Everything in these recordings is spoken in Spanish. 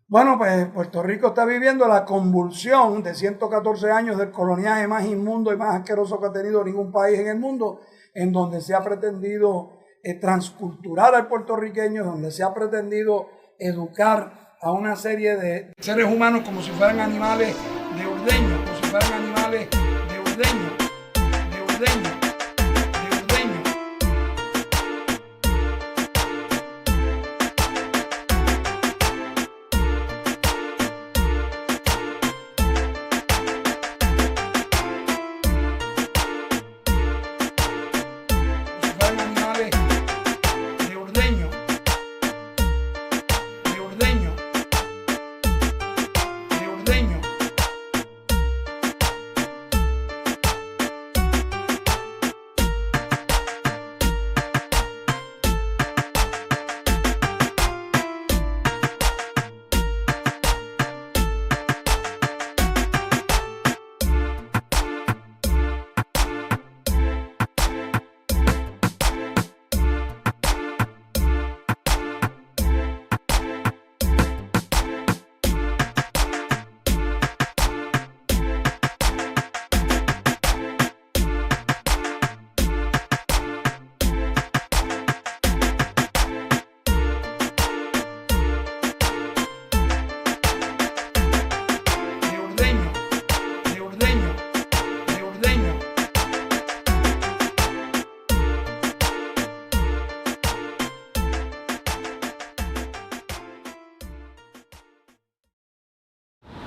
Bueno, pues Puerto Rico está viviendo la convulsión de 114 años del coloniaje más inmundo y más asqueroso que ha tenido ningún país en el mundo, en donde se ha pretendido transculturar al puertorriqueño, donde se ha pretendido educar a una serie de seres humanos como si fueran animales de ordeño, como si fueran animales de ordeño, de ordeño.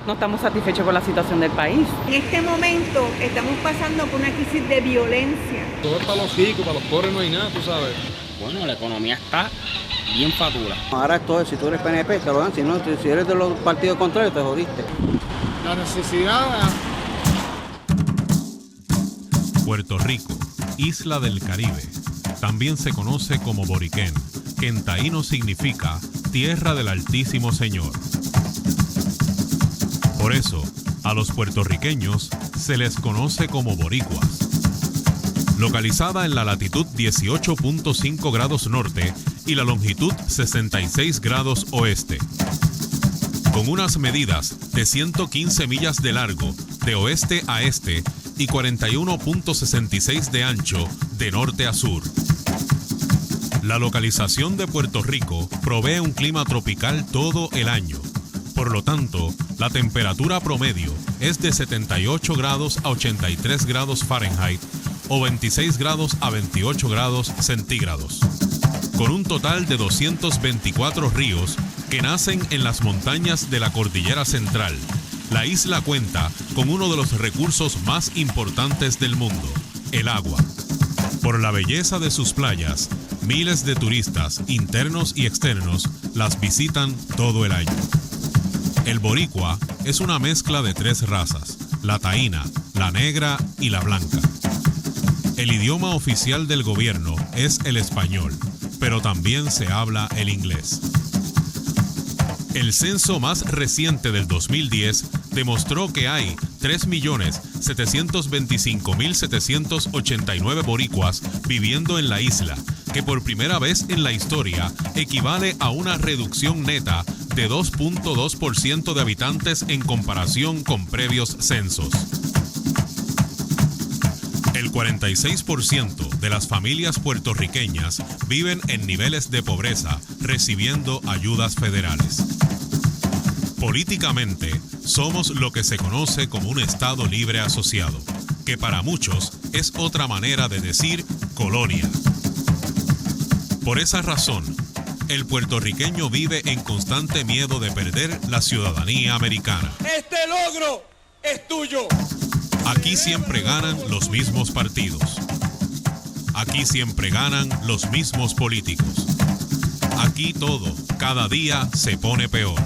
No estamos satisfechos con la situación del país. En este momento estamos pasando por una crisis de violencia. Todo es para los ricos, para los pobres no hay nada, tú sabes. Bueno, la economía está bien fatura. Ahora esto es, si tú eres PNP, te lo dan, si no, si eres de los partidos contrarios, te jodiste. La necesidad... Puerto Rico, isla del Caribe, también se conoce como Boriquén, que en taíno significa tierra del Altísimo Señor. Por eso, a los puertorriqueños se les conoce como boricuas. Localizada en la latitud 18.5 grados norte y la longitud 66 grados oeste. Con unas medidas de 115 millas de largo de oeste a este y 41.66 de ancho de norte a sur. La localización de Puerto Rico provee un clima tropical todo el año. Por lo tanto, la temperatura promedio es de 78 grados a 83 grados Fahrenheit o 26 grados a 28 grados centígrados. Con un total de 224 ríos que nacen en las montañas de la Cordillera Central, la isla cuenta con uno de los recursos más importantes del mundo, el agua. Por la belleza de sus playas, miles de turistas internos y externos las visitan todo el año. El boricua es una mezcla de 3 razas, la taína, la negra y la blanca. El idioma oficial del gobierno es el español, pero también se habla el inglés. El censo más reciente del 2010 demostró que hay 3.725.789 boricuas viviendo en la isla, que por primera vez en la historia equivale a una reducción neta de 2.2% de habitantes en comparación con previos censos. El 46% de las familias puertorriqueñas viven en niveles de pobreza, recibiendo ayudas federales. Políticamente, somos lo que se conoce como un Estado libre asociado, que para muchos es otra manera de decir colonia. Por esa razón, el puertorriqueño vive en constante miedo de perder la ciudadanía americana. ¡Este logro es tuyo! Aquí siempre ganan los mismos partidos. Aquí siempre ganan los mismos políticos. Aquí todo, cada día, se pone peor.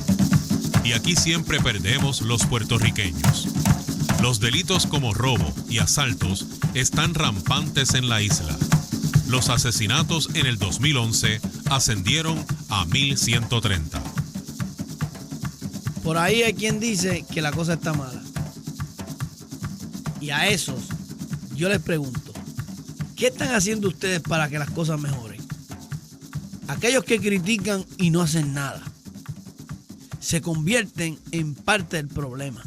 Y aquí siempre perdemos los puertorriqueños. Los delitos como robo y asaltos están rampantes en la isla. Los asesinatos en el 2011 ascendieron a 1.130. Por ahí hay quien dice que la cosa está mala. Y a esos yo les pregunto, ¿qué están haciendo ustedes para que las cosas mejoren? Aquellos que critican y no hacen nada. se convierten en parte del problema.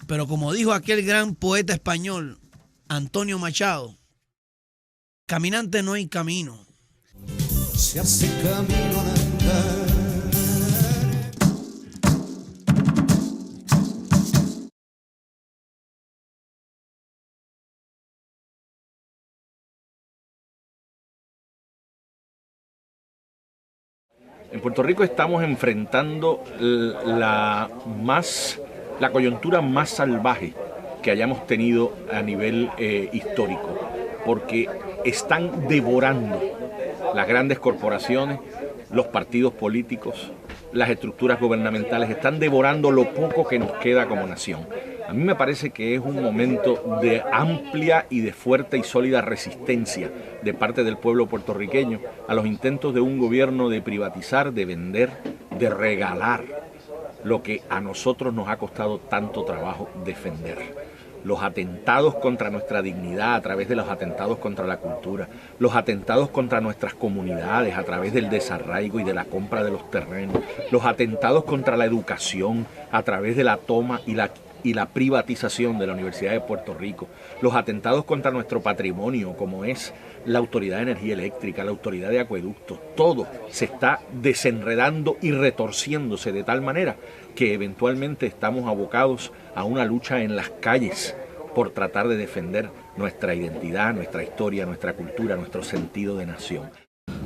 Pero como dijo aquel gran poeta español, Antonio Machado, caminante no hay camino. Se hace camino al andar. En Puerto Rico estamos enfrentando la coyuntura más salvaje que hayamos tenido a nivel histórico, porque están devorando las grandes corporaciones, los partidos políticos, las estructuras gubernamentales, están devorando lo poco que nos queda como nación. A mí me parece que es un momento de amplia y de fuerte y sólida resistencia de parte del pueblo puertorriqueño a los intentos de un gobierno de privatizar, de vender, de regalar lo que a nosotros nos ha costado tanto trabajo defender. Los atentados contra nuestra dignidad a través de los atentados contra la cultura, los atentados contra nuestras comunidades a través del desarraigo y de la compra de los terrenos, los atentados contra la educación a través de la toma y la privatización de la Universidad de Puerto Rico, los atentados contra nuestro patrimonio como es la Autoridad de Energía Eléctrica, la Autoridad de Acueductos, todo se está desenredando y retorciéndose de tal manera que eventualmente estamos abocados a una lucha en las calles por tratar de defender nuestra identidad, nuestra historia, nuestra cultura, nuestro sentido de nación.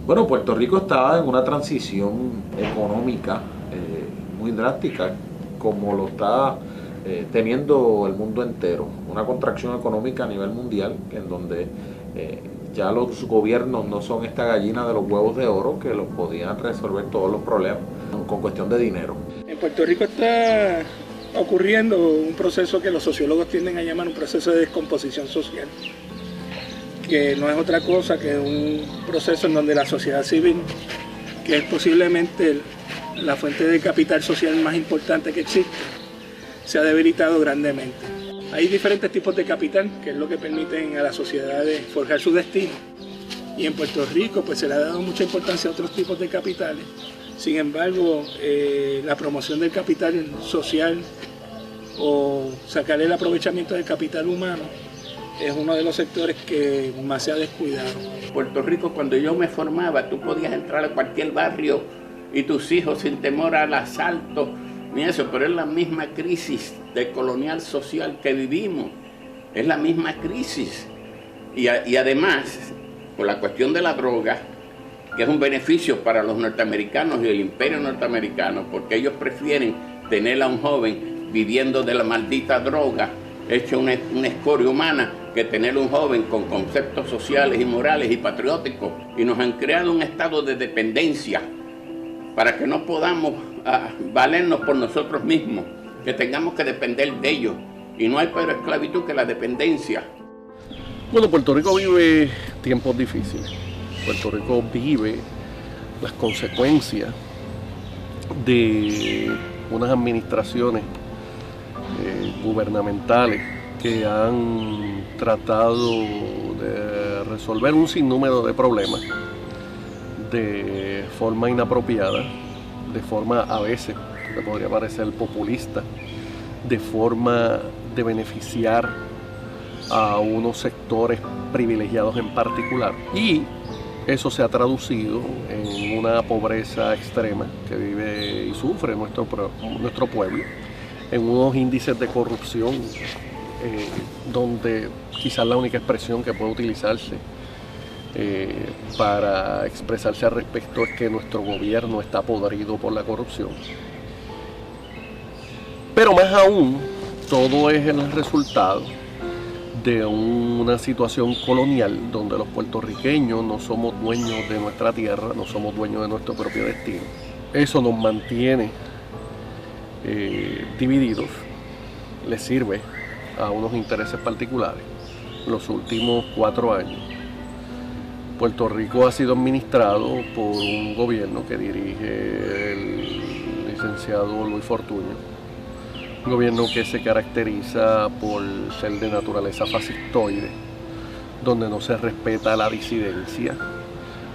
Bueno, Puerto Rico estaba en una transición económica muy drástica, como lo está teniendo el mundo entero. Una contracción económica a nivel mundial, en donde ya los gobiernos no son esta gallina de los huevos de oro que los podían resolver todos los problemas con cuestión de dinero. En Puerto Rico está ocurriendo un proceso que los sociólogos tienden a llamar un proceso de descomposición social, que no es otra cosa que un proceso en donde la sociedad civil, que es posiblemente la fuente de capital social más importante que existe, se ha debilitado grandemente. Hay diferentes tipos de capital, que es lo que permiten a la sociedad de forjar su destino. Y en Puerto Rico pues se le ha dado mucha importancia a otros tipos de capitales. Sin embargo, la promoción del capital social o sacar el aprovechamiento del capital humano es uno de los sectores que más se ha descuidado. Puerto Rico, cuando yo me formaba, tú podías entrar a cualquier barrio y tus hijos sin temor al asalto, ni eso, pero es la misma crisis de colonial social que vivimos, es la misma crisis. Y además, por la cuestión de la droga, que es un beneficio para los norteamericanos y el imperio norteamericano, porque ellos prefieren tener a un joven viviendo de la maldita droga, hecho una escoria humana, que tener un joven con conceptos sociales y morales y patrióticos. Y nos han creado un estado de dependencia para que no podamos valernos por nosotros mismos, que tengamos que depender de ellos. Y no hay peor esclavitud que la dependencia. Bueno, Puerto Rico vive tiempos difíciles. Puerto Rico vive las consecuencias de unas administraciones gubernamentales que han tratado de resolver un sinnúmero de problemas de forma inapropiada, de forma a veces que podría parecer populista, de forma de beneficiar a unos sectores privilegiados en particular. Y eso se ha traducido en una pobreza extrema que vive y sufre nuestro pueblo, en unos índices de corrupción donde quizás la única expresión que puede utilizarse para expresarse al respecto es que nuestro gobierno está podrido por la corrupción. Pero más aún, todo es el resultado de una situación colonial donde los puertorriqueños no somos dueños de nuestra tierra, no somos dueños de nuestro propio destino. Eso nos mantiene divididos, les sirve a unos intereses particulares. Los últimos 4 años, Puerto Rico ha sido administrado por un gobierno que dirige el licenciado Luis Fortuño, un gobierno que se caracteriza por ser de naturaleza fascistoide, donde no se respeta la disidencia,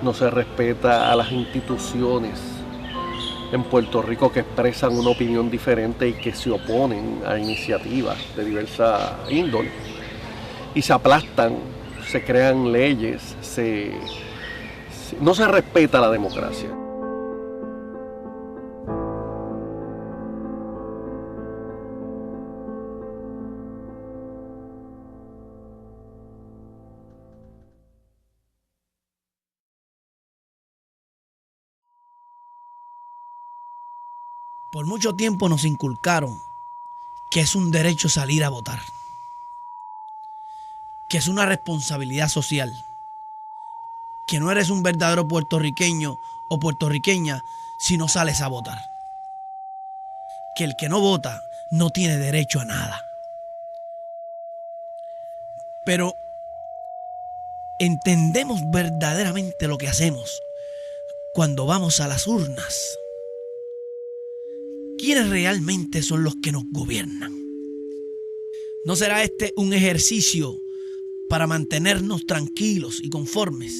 no se respeta a las instituciones en Puerto Rico que expresan una opinión diferente y que se oponen a iniciativas de diversa índole. Y se aplastan, se crean leyes, no se respeta la democracia. Por mucho tiempo nos inculcaron que es un derecho salir a votar, que es una responsabilidad social, que no eres un verdadero puertorriqueño o puertorriqueña si no sales a votar, que el que no vota no tiene derecho a nada. Pero entendemos verdaderamente lo que hacemos cuando vamos a las urnas. ¿Quiénes realmente son los que nos gobiernan? ¿No será este un ejercicio para mantenernos tranquilos y conformes?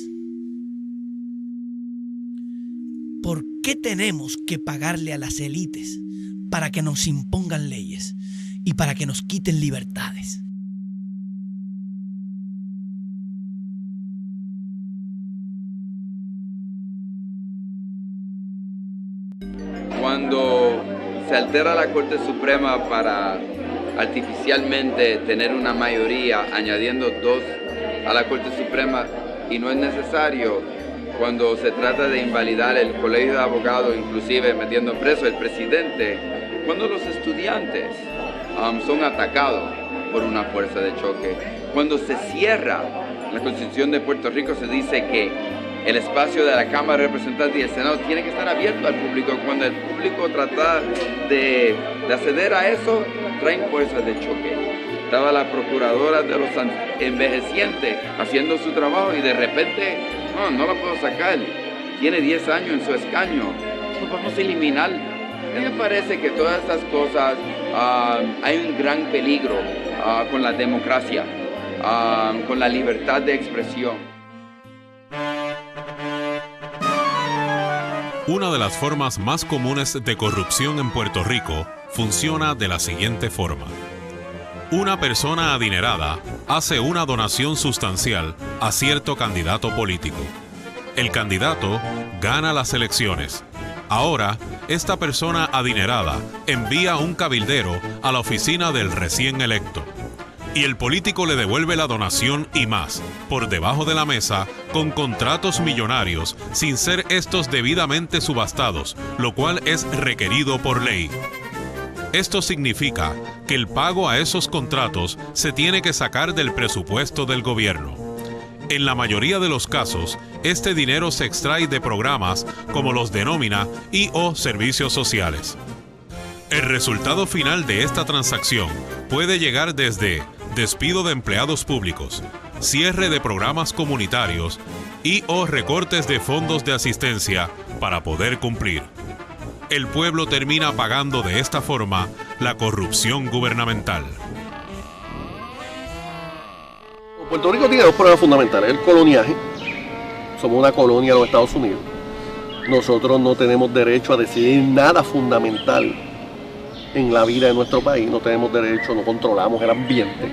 ¿Por qué tenemos que pagarle a las élites para que nos impongan leyes y para que nos quiten libertades? Cuando se altera la Corte Suprema para artificialmente tener una mayoría, añadiendo 2 a la Corte Suprema, y no es necesario, cuando se trata de invalidar el colegio de abogados, inclusive metiendo preso al presidente, cuando los estudiantes son atacados por una fuerza de choque, cuando se cierra la Constitución de Puerto Rico, se dice que el espacio de la Cámara de Representantes y el Senado tiene que estar abierto al público. Cuando el público trata de acceder a eso, traen fuerzas de choque. Estaba la procuradora de los envejecientes haciendo su trabajo y de repente, no la puedo sacar. Tiene 10 años en su escaño. Lo podemos eliminar. A mí me parece que todas estas cosas, hay un gran peligro con la democracia, con la libertad de expresión. Una de las formas más comunes de corrupción en Puerto Rico funciona de la siguiente forma. Una persona adinerada hace una donación sustancial a cierto candidato político. El candidato gana las elecciones. Ahora, esta persona adinerada envía un cabildero a la oficina del recién electo. Y el político le devuelve la donación y más, por debajo de la mesa, con contratos millonarios, sin ser estos debidamente subastados, lo cual es requerido por ley. Esto significa que el pago a esos contratos se tiene que sacar del presupuesto del gobierno. En la mayoría de los casos, este dinero se extrae de programas como los de nómina y/o servicios sociales. El resultado final de esta transacción puede llegar desde despido de empleados públicos, cierre de programas comunitarios y/o recortes de fondos de asistencia para poder cumplir. El pueblo termina pagando de esta forma la corrupción gubernamental. Puerto Rico tiene 2 problemas fundamentales: el coloniaje. Somos una colonia de los Estados Unidos. Nosotros no tenemos derecho a decidir nada fundamental en la vida de nuestro país. No tenemos derecho, no controlamos el ambiente,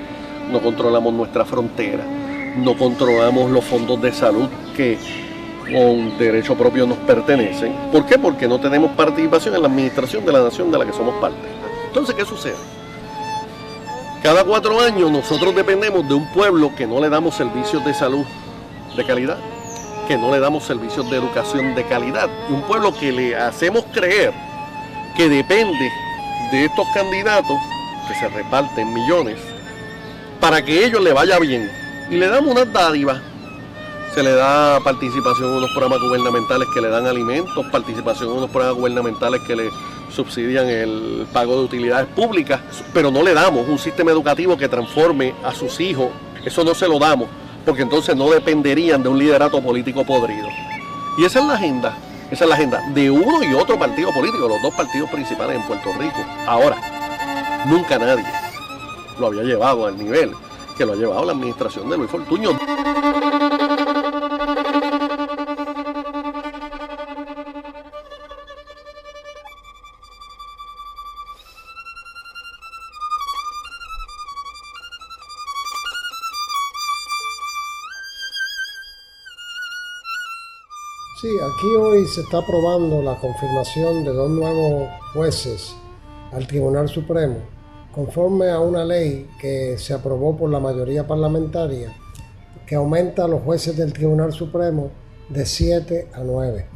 no controlamos nuestra frontera, no controlamos los fondos de salud que con derecho propio nos pertenecen. ¿Por qué? Porque no tenemos participación en la administración de la nación de la que somos parte. Entonces, ¿qué sucede? Cada 4 años nosotros dependemos de un pueblo que no le damos servicios de salud de calidad, que no le damos servicios de educación de calidad, y un pueblo que le hacemos creer que depende de estos candidatos que se reparten millones para que ellos le vaya bien, y le damos unas dádivas. Se le da participación en unos programas gubernamentales que le dan alimentos, participación en unos programas gubernamentales que le subsidian el pago de utilidades públicas, pero no le damos un sistema educativo que transforme a sus hijos. Eso no se lo damos, porque entonces no dependerían de un liderato político podrido. Y esa es la agenda de uno y otro partido político, los 2 partidos principales en Puerto Rico. Ahora, nunca nadie lo había llevado al nivel que lo ha llevado la administración de Luis Fortuño. Sí, aquí hoy se está aprobando la confirmación de 2 nuevos jueces al Tribunal Supremo, conforme a una ley que se aprobó por la mayoría parlamentaria, que aumenta a los jueces del Tribunal Supremo de 7 a 9.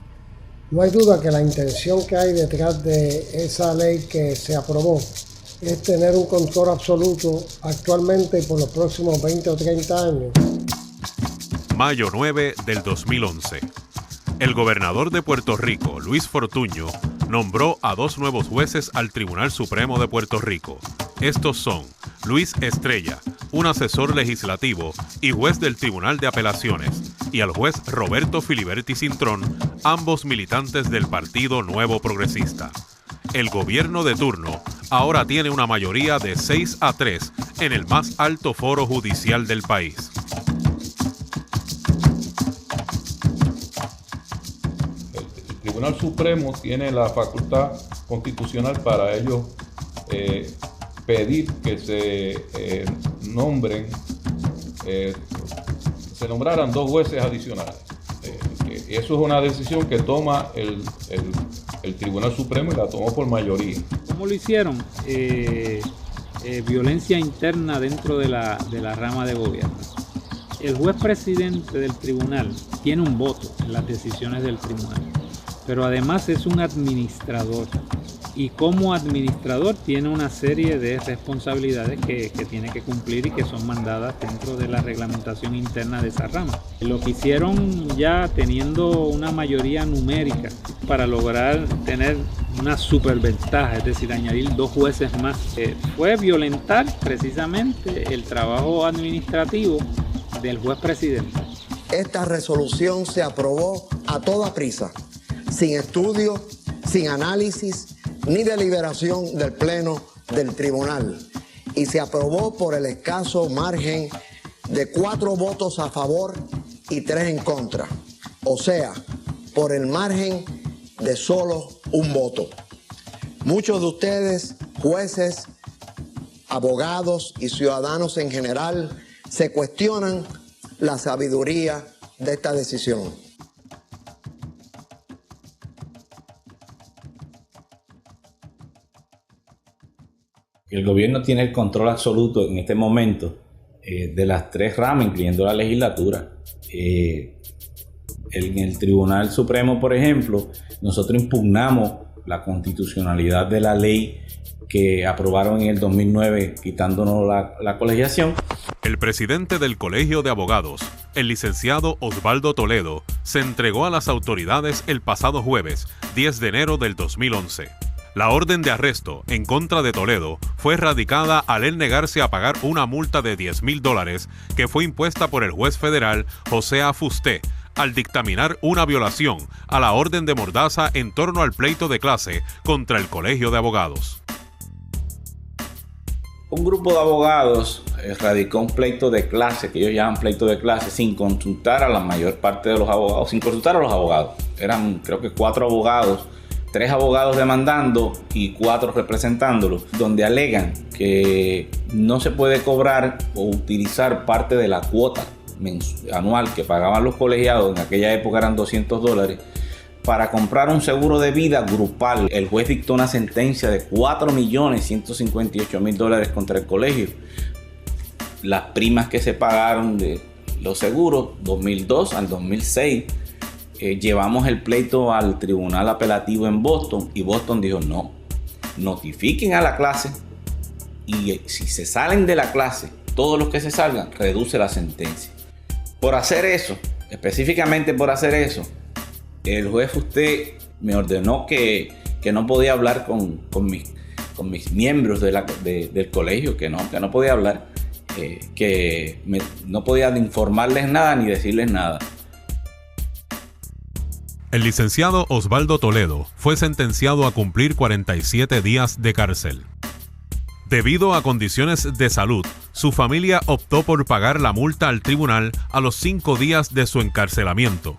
No hay duda que la intención que hay detrás de esa ley que se aprobó es tener un control absoluto actualmente y por los próximos 20 o 30 años. Mayo 9 del 2011. El gobernador de Puerto Rico, Luis Fortuño, nombró a 2 nuevos jueces al Tribunal Supremo de Puerto Rico. Estos son Luis Estrella, un asesor legislativo y juez del Tribunal de Apelaciones, y al juez Roberto Filiberti Cintrón, ambos militantes del Partido Nuevo Progresista. El gobierno de turno ahora tiene una mayoría de 6-3 en el más alto foro judicial del país. El Tribunal Supremo tiene la facultad constitucional para ellos pedir que se nombraran 2 jueces adicionales. Eso es una decisión que toma el Tribunal Supremo y la tomó por mayoría. ¿Cómo lo hicieron? Violencia interna dentro de la rama de gobierno. El juez presidente del tribunal tiene un voto en las decisiones del tribunal, pero además es un administrador. Y como administrador tiene una serie de responsabilidades que tiene que cumplir y que son mandadas dentro de la reglamentación interna de esa rama. Lo que hicieron ya teniendo una mayoría numérica para lograr tener una superventaja, es decir, añadir 2 jueces más, fue violentar precisamente el trabajo administrativo del juez presidente. Esta resolución se aprobó a toda prisa, sin estudio, sin análisis ni deliberación del Pleno del Tribunal, y se aprobó por el escaso margen de 4 votos a favor y 3 en contra, o sea, por el margen de solo un voto. Muchos de ustedes, jueces, abogados y ciudadanos en general, se cuestionan la sabiduría de esta decisión. El gobierno tiene el control absoluto en este momento de las 3 ramas, incluyendo la legislatura. En el Tribunal Supremo, por ejemplo, nosotros impugnamos la constitucionalidad de la ley que aprobaron en el 2009, quitándonos la colegiación. El presidente del Colegio de Abogados, el licenciado Osvaldo Toledo, se entregó a las autoridades el pasado jueves, 10 de enero del 2011. La orden de arresto en contra de Toledo fue radicada al él negarse a pagar una multa de $10,000 que fue impuesta por el juez federal José A. Fusté al dictaminar una violación a la orden de mordaza en torno al pleito de clase contra el Colegio de Abogados. Un grupo de abogados radicó un pleito de clase, que ellos llaman pleito de clase, sin consultar a la mayor parte de los abogados, sin consultar a los abogados. Eran, creo que 4 abogados, 3 abogados demandando y 4 representándolos, donde alegan que no se puede cobrar o utilizar parte de la cuota anual que pagaban los colegiados, en aquella época eran $200, para comprar un seguro de vida grupal. El juez dictó una sentencia de $4,158,000 contra el colegio. Las primas que se pagaron de los seguros, 2002 al 2006, llevamos el pleito al tribunal apelativo en Boston y Boston dijo no, notifiquen a la clase y si se salen de la clase, todos los que se salgan, reduce la sentencia. Por hacer eso, específicamente por hacer eso, el juez usted me ordenó que no podía hablar con mis miembros del colegio, que no podía hablar, no podía informarles nada ni decirles nada. El licenciado Osvaldo Toledo fue sentenciado a cumplir 47 días de cárcel. Debido a condiciones de salud, su familia optó por pagar la multa al tribunal a los 5 días de su encarcelamiento.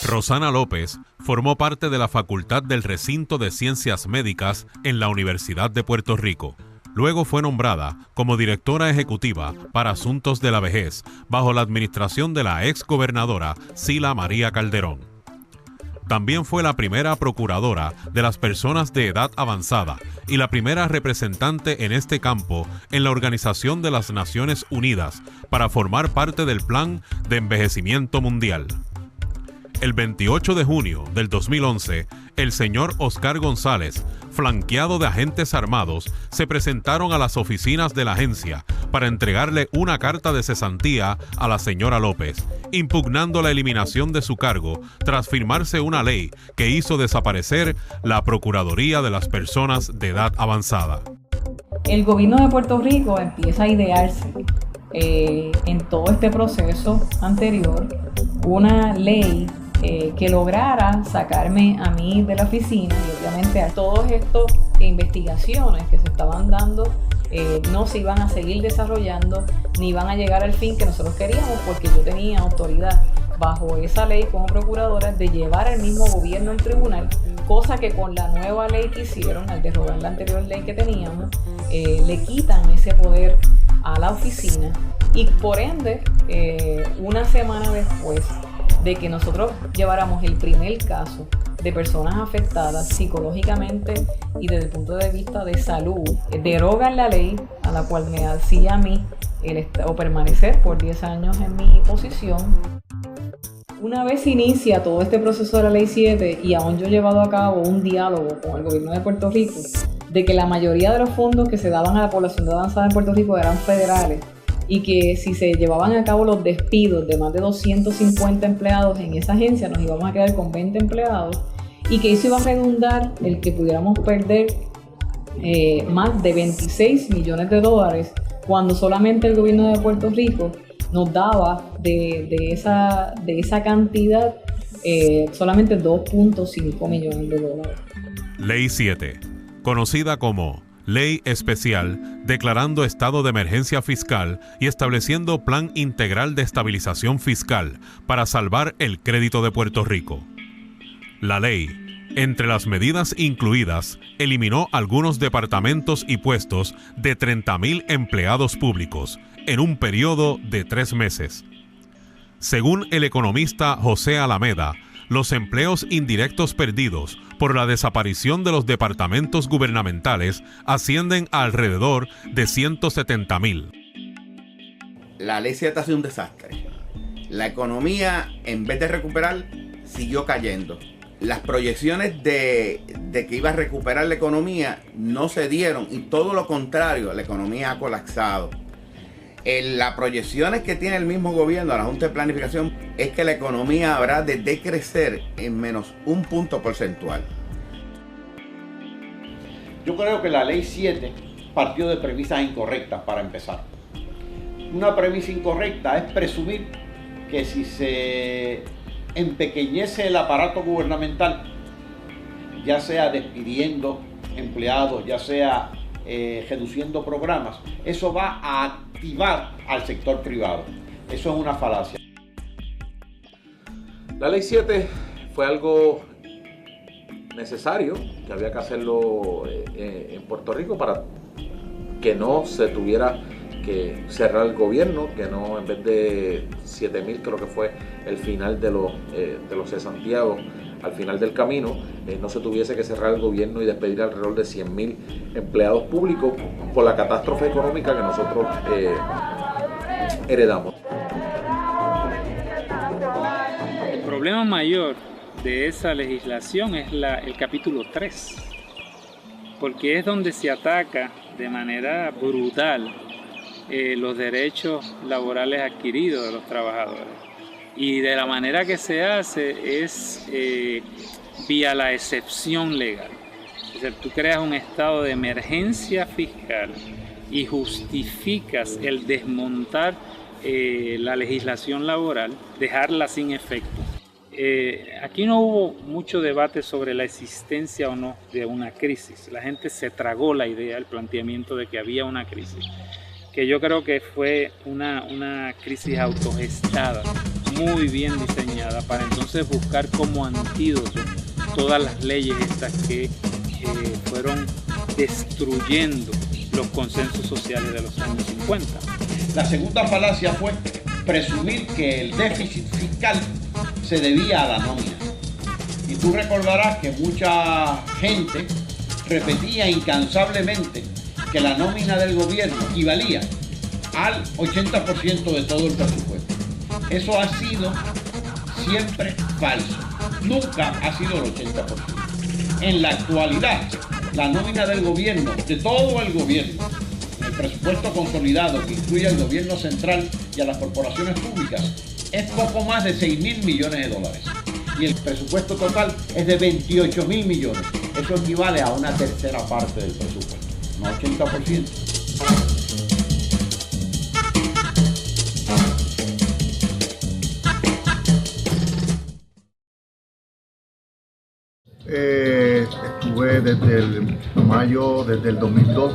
Rosana López formó parte de la Facultad del Recinto de Ciencias Médicas en la Universidad de Puerto Rico. Luego fue nombrada como directora ejecutiva para asuntos de la vejez bajo la administración de la ex gobernadora Sila María Calderón. También fue la primera procuradora de las personas de edad avanzada y la primera representante en este campo en la Organización de las Naciones Unidas para formar parte del Plan de Envejecimiento Mundial. El 28 de junio del 2011, el señor Oscar González, flanqueado de agentes armados, se presentaron a las oficinas de la agencia para entregarle una carta de cesantía a la señora López, impugnando la eliminación de su cargo tras firmarse una ley que hizo desaparecer la Procuraduría de las Personas de Edad Avanzada. El gobierno de Puerto Rico empieza a idearse en todo este proceso anterior una ley que lograra sacarme a mí de la oficina, y obviamente a todas estas investigaciones que se estaban dando no se iban a seguir desarrollando ni iban a llegar al fin que nosotros queríamos, porque yo tenía autoridad bajo esa ley como procuradora de llevar al mismo gobierno al tribunal, cosa que con la nueva ley que hicieron al derrogar la anterior ley que teníamos, le quitan ese poder a la oficina, y por ende una semana después de que nosotros lleváramos el primer caso de personas afectadas psicológicamente y desde el punto de vista de salud, derogan la ley a la cual me hacía a mí permanecer por 10 años en mi posición. Una vez inicia todo este proceso de la Ley 7 y aún yo he llevado a cabo un diálogo con el gobierno de Puerto Rico de que la mayoría de los fondos que se daban a la población de avanzada en Puerto Rico eran federales, y que si se llevaban a cabo los despidos de más de 250 empleados en esa agencia, nos íbamos a quedar con 20 empleados, y que eso iba a redundar el que pudiéramos perder más de 26 millones de dólares, cuando solamente el gobierno de Puerto Rico nos daba de esa cantidad solamente 2.5 millones de dólares. Ley 7, conocida como Ley Especial declarando estado de emergencia fiscal y estableciendo Plan Integral de Estabilización Fiscal para salvar el crédito de Puerto Rico. La ley, entre las medidas incluidas, eliminó algunos departamentos y puestos de 30,000 empleados públicos en un periodo de 3 meses. Según el economista José Alameda, los empleos indirectos perdidos por la desaparición de los departamentos gubernamentales ascienden a alrededor de 170,000. La ley 7 ha sido un desastre. La economía, en vez de recuperar, siguió cayendo. Las proyecciones de que iba a recuperar la economía no se dieron, y todo lo contrario, la economía ha colapsado. Las proyecciones que tiene el mismo gobierno, la Junta de Planificación, es que la economía habrá de decrecer en menos 1 punto porcentual. Yo creo que la Ley 7 partió de premisas incorrectas para empezar. Una premisa incorrecta es presumir que si se empequeñece el aparato gubernamental, ya sea despidiendo empleados, ya sea reduciendo programas, eso va a activar al sector privado. Eso es una falacia. La Ley 7 fue algo necesario, que había que hacerlo en Puerto Rico para que no se tuviera que cerrar el gobierno, que no, en vez de 7,000, creo que fue el final de los cesanteados al final del camino, no se tuviese que cerrar el gobierno y despedir alrededor de 100,000 empleados públicos por la catástrofe económica que nosotros heredamos. El problema mayor de esa legislación es el capítulo 3, porque es donde se ataca de manera brutal los derechos laborales adquiridos de los trabajadores. Y de la manera que se hace es vía la excepción legal. Es decir, tú creas un estado de emergencia fiscal y justificas el desmontar la legislación laboral, dejarla sin efecto. Aquí no hubo mucho debate sobre la existencia o no de una crisis. La gente se tragó la idea, el planteamiento de que había una crisis, que yo creo que fue una crisis autogestada, muy bien diseñada, para entonces buscar como antídoto todas las leyes estas que fueron destruyendo los consensos sociales de los años 50. La segunda falacia fue presumir que el déficit fiscal se debía a la nómina. Y tú recordarás que mucha gente repetía incansablemente que la nómina del gobierno equivalía al 80% de todo el presupuesto. Eso ha sido siempre falso. Nunca ha sido el 80%. En la actualidad, la nómina del gobierno, de todo el gobierno, el presupuesto consolidado que incluye al gobierno central y a las corporaciones públicas, es poco más de 6.000 millones de dólares. Y el presupuesto total es de 28.000 millones. Eso equivale a una tercera parte del presupuesto, no 80%. Estuve desde el mayo, desde el 2002,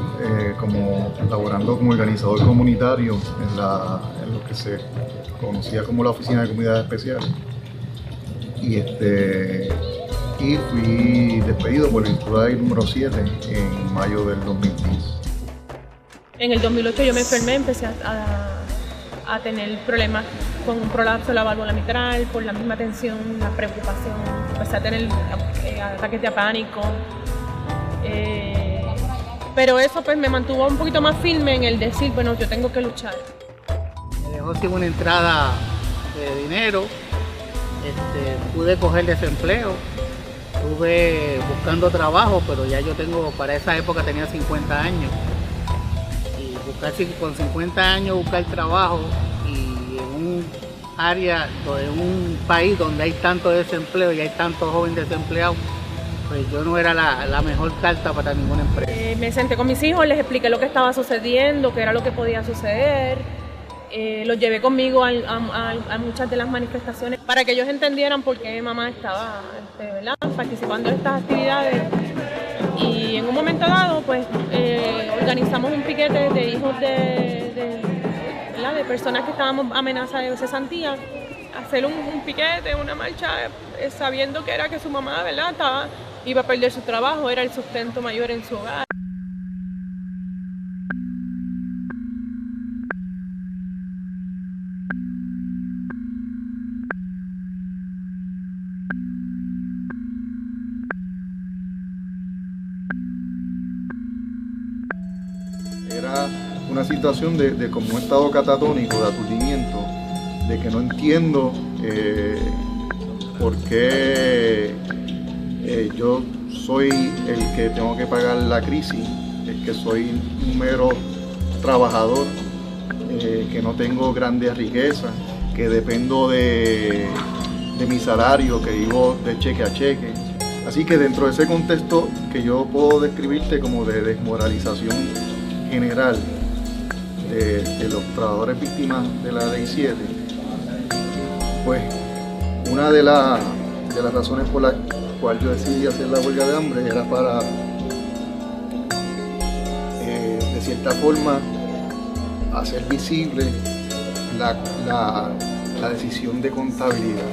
como laborando como organizador comunitario en lo que se conocía como la Oficina de Comunidades Especiales. Y fui despedido por el Instructor número 7 en mayo del 2010. En el 2008 yo me enfermé, empecé a tener problemas con un prolapso de la válvula mitral, por la misma tensión, la preocupación, empecé a tener ataques de pánico. Pero eso pues me mantuvo un poquito más firme en el decir, bueno, yo tengo que luchar. Me dejó sin una entrada de dinero, pude coger desempleo, estuve buscando trabajo, pero ya yo para esa época tenía 50 años. Con 50 años buscar trabajo y en un área, en un país donde hay tanto desempleo y hay tantos jóvenes desempleados, pues yo no era la mejor carta para ninguna empresa. Me senté con mis hijos, les expliqué lo que estaba sucediendo, qué era lo que podía suceder. Los llevé conmigo a muchas de las manifestaciones para que ellos entendieran por qué mamá estaba participando en estas actividades. Y en un momento dado, pues, organizamos un piquete de hijos de personas que estábamos amenazadas de cesantía, hacer un piquete, una marcha, sabiendo que era que su mamá, iba a perder su trabajo, era el sustento mayor en su hogar. Era una situación de como un estado catatónico, de aturdimiento, de que no entiendo por qué yo soy el que tengo que pagar la crisis, es que soy un mero trabajador, que no tengo grandes riquezas, que dependo de mi salario, que vivo de cheque a cheque. Así que dentro de ese contexto que yo puedo describirte como de desmoralización general de los trabajadores víctimas de la Ley 7, pues una de las razones por las cuales yo decidí hacer la huelga de hambre era para, de cierta forma, hacer visible la decisión de contabilidad.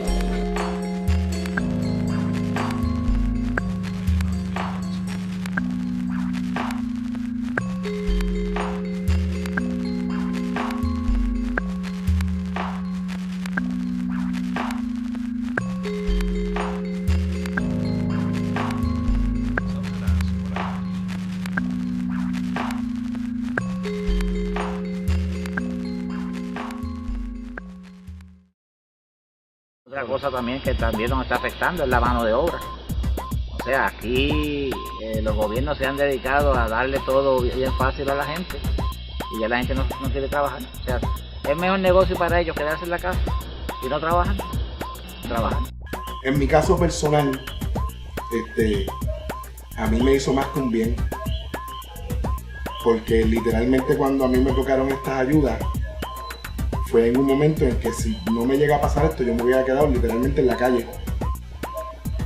Otra cosa también que también nos está afectando es la mano de obra. O sea, aquí los gobiernos se han dedicado a darle todo bien fácil a la gente y ya la gente no quiere trabajar. O sea, es mejor negocio para ellos quedarse en la casa y no trabajan. En mi caso personal, a mí me hizo más que un bien, porque literalmente cuando a mí me tocaron estas ayudas, fue en un momento en que si no me llega a pasar esto, yo me hubiera quedado literalmente en la calle.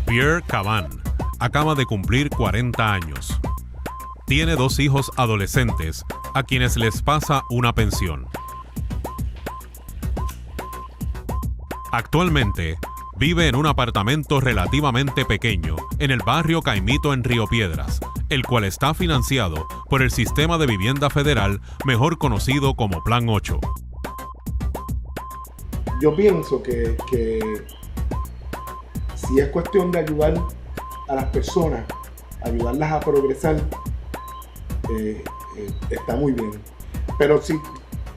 Pierre Caban acaba de cumplir 40 años. Tiene 2 hijos adolescentes a quienes les pasa una pensión. Actualmente vive en un apartamento relativamente pequeño en el barrio Caimito en Río Piedras, el cual está financiado por el Sistema de Vivienda Federal, mejor conocido como Plan 8. Yo pienso que si es cuestión de ayudar a las personas, ayudarlas a progresar, está muy bien. Pero si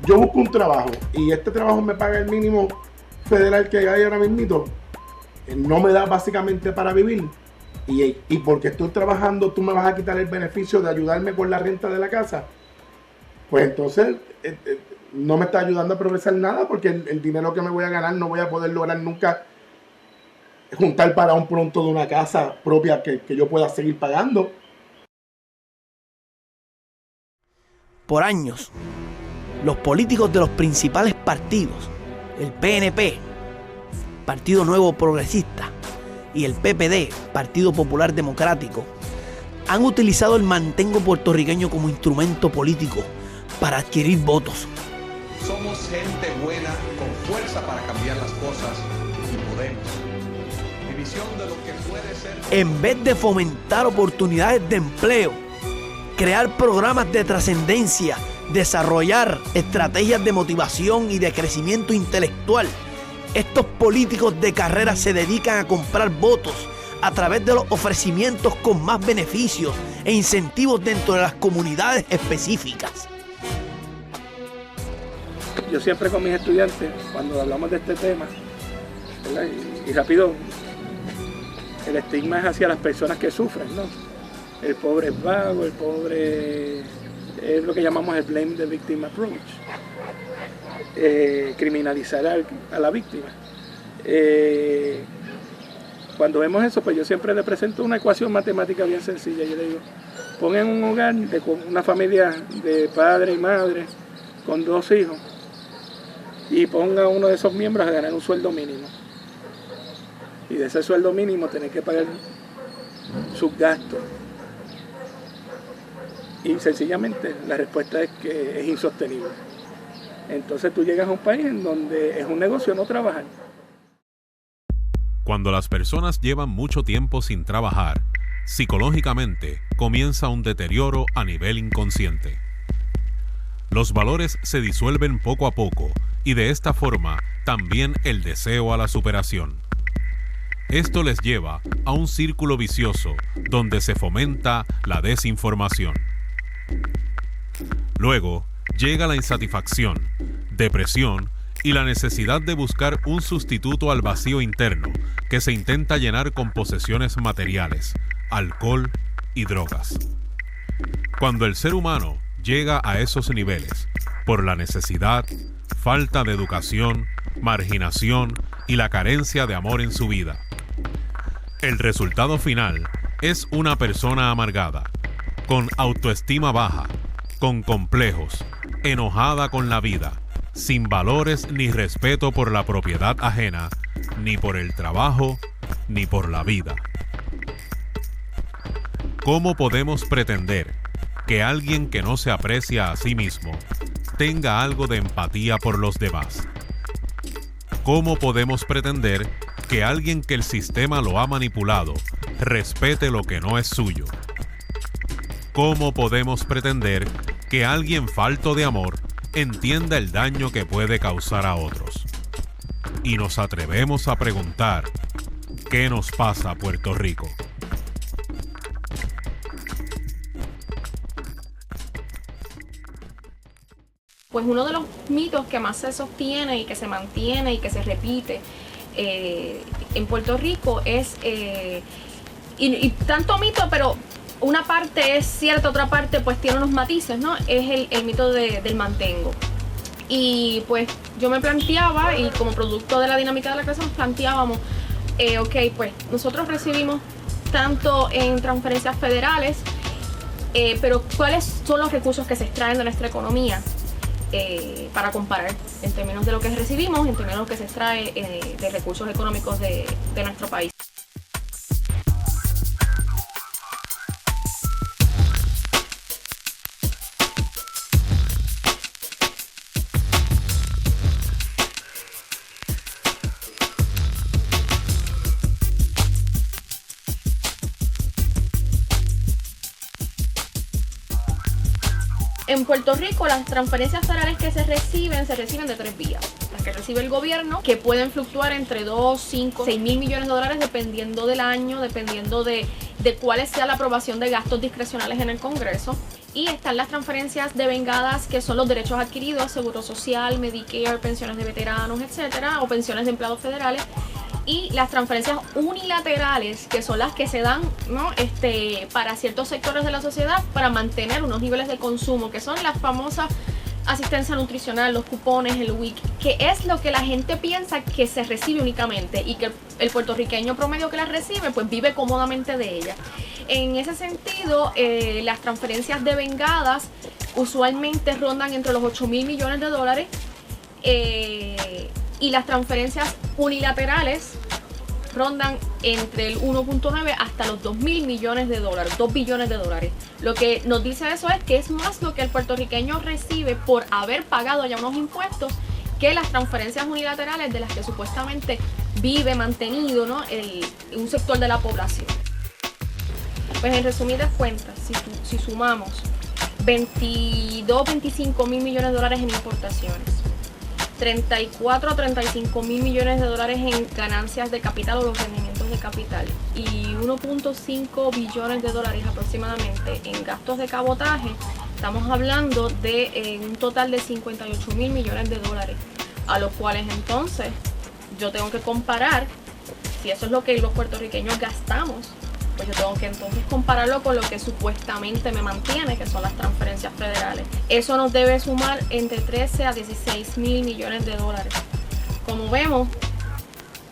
yo busco un trabajo y este trabajo me paga el mínimo federal que hay ahora mismo, no me da básicamente para vivir, y porque estoy trabajando tú me vas a quitar el beneficio de ayudarme con la renta de la casa, pues entonces no me está ayudando a progresar nada, porque el dinero que me voy a ganar no voy a poder lograr nunca juntar para un pronto de una casa propia que yo pueda seguir pagando. Por años, los políticos de los principales partidos, el PNP, Partido Nuevo Progresista, y el PPD, Partido Popular Democrático, han utilizado el mantengo puertorriqueño como instrumento político para adquirir votos. Somos gente buena, con fuerza para cambiar las cosas, y podemos. División de lo que puede ser. En vez de fomentar oportunidades de empleo, crear programas de trascendencia, desarrollar estrategias de motivación y de crecimiento intelectual, estos políticos de carrera se dedican a comprar votos a través de los ofrecimientos con más beneficios e incentivos dentro de las comunidades específicas. Yo siempre con mis estudiantes, cuando hablamos de este tema, ¿verdad? Y rápido, el estigma es hacia las personas que sufren, ¿no? El pobre es vago, el pobre es lo que llamamos el blame the victim approach. Criminalizar a la víctima. Cuando vemos eso, pues yo siempre le presento una ecuación matemática bien sencilla. Yo le digo, pongan un hogar de una familia de padre y madre con 2 hijos y ponga a uno de esos miembros a ganar un sueldo mínimo. Y de ese sueldo mínimo tener que pagar sus gastos. Y sencillamente la respuesta es que es insostenible. Entonces tú llegas a un país en donde es un negocio no trabajar. Cuando las personas llevan mucho tiempo sin trabajar, psicológicamente comienza un deterioro a nivel inconsciente. Los valores se disuelven poco a poco y de esta forma también el deseo a la superación. Esto les lleva a un círculo vicioso donde se fomenta la desinformación. Luego llega la insatisfacción, depresión y la necesidad de buscar un sustituto al vacío interno que se intenta llenar con posesiones materiales, alcohol y drogas. Cuando el ser humano llega a esos niveles, por la necesidad, falta de educación, marginación y la carencia de amor en su vida, el resultado final es una persona amargada, con autoestima baja, con complejos, enojada con la vida, sin valores ni respeto por la propiedad ajena, ni por el trabajo, ni por la vida. ¿Cómo podemos pretender que alguien que no se aprecia a sí mismo tenga algo de empatía por los demás? ¿Cómo podemos pretender que alguien que el sistema lo ha manipulado respete lo que no es suyo? ¿Cómo podemos pretender que alguien falto de amor entienda el daño que puede causar a otros? Y nos atrevemos a preguntar, ¿qué nos pasa a Puerto Rico? Pues uno de los mitos que más se sostiene y que se mantiene y que se repite en Puerto Rico es, y tanto mito, pero una parte es cierta, otra parte pues tiene unos matices, ¿no? Es el mito del mantengo. Y pues yo me planteaba, y como producto de la dinámica de la clase nos planteábamos, ok, pues nosotros recibimos tanto en transferencias federales, pero ¿cuáles son los recursos que se extraen de nuestra economía? Para comparar en términos de lo que recibimos, en términos de lo que se extrae de recursos económicos de nuestro país. En Puerto Rico las transferencias federales que se reciben de 3 vías. Las que recibe el gobierno, que pueden fluctuar entre 2, 5, 6 mil millones de dólares dependiendo del año, dependiendo de cuál sea la aprobación de gastos discrecionales en el Congreso. Y están las transferencias devengadas, que son los derechos adquiridos, seguro social, Medicare, pensiones de veteranos, etcétera, o pensiones de empleados federales. Y las transferencias unilaterales, que son las que se dan, ¿no? Para ciertos sectores de la sociedad para mantener unos niveles de consumo, que son las famosas asistencia nutricional, los cupones, el WIC, que es lo que la gente piensa que se recibe únicamente y que el puertorriqueño promedio que las recibe pues vive cómodamente de ella. En ese sentido, las transferencias devengadas usualmente rondan entre los 8 mil millones de dólares y las transferencias unilaterales rondan entre el 1.9 hasta los 2 mil millones de dólares, 2 billones de dólares. Lo que nos dice eso es que es más lo que el puertorriqueño recibe por haber pagado ya unos impuestos que las transferencias unilaterales de las que supuestamente vive mantenido, ¿no? Un sector de la población. Pues en resumidas cuentas, si sumamos 22, 25 mil millones de dólares en importaciones, 34 a 35 mil millones de dólares en ganancias de capital o los rendimientos de capital y 1.5 billones de dólares aproximadamente en gastos de cabotaje, estamos hablando de un total de 58 mil millones de dólares, a los cuales entonces yo tengo que comparar, si eso es lo que los puertorriqueños gastamos, pues yo tengo que entonces compararlo con lo que supuestamente me mantiene, que son las transferencias federales. Eso nos debe sumar entre 13 a 16 mil millones de dólares. Como vemos,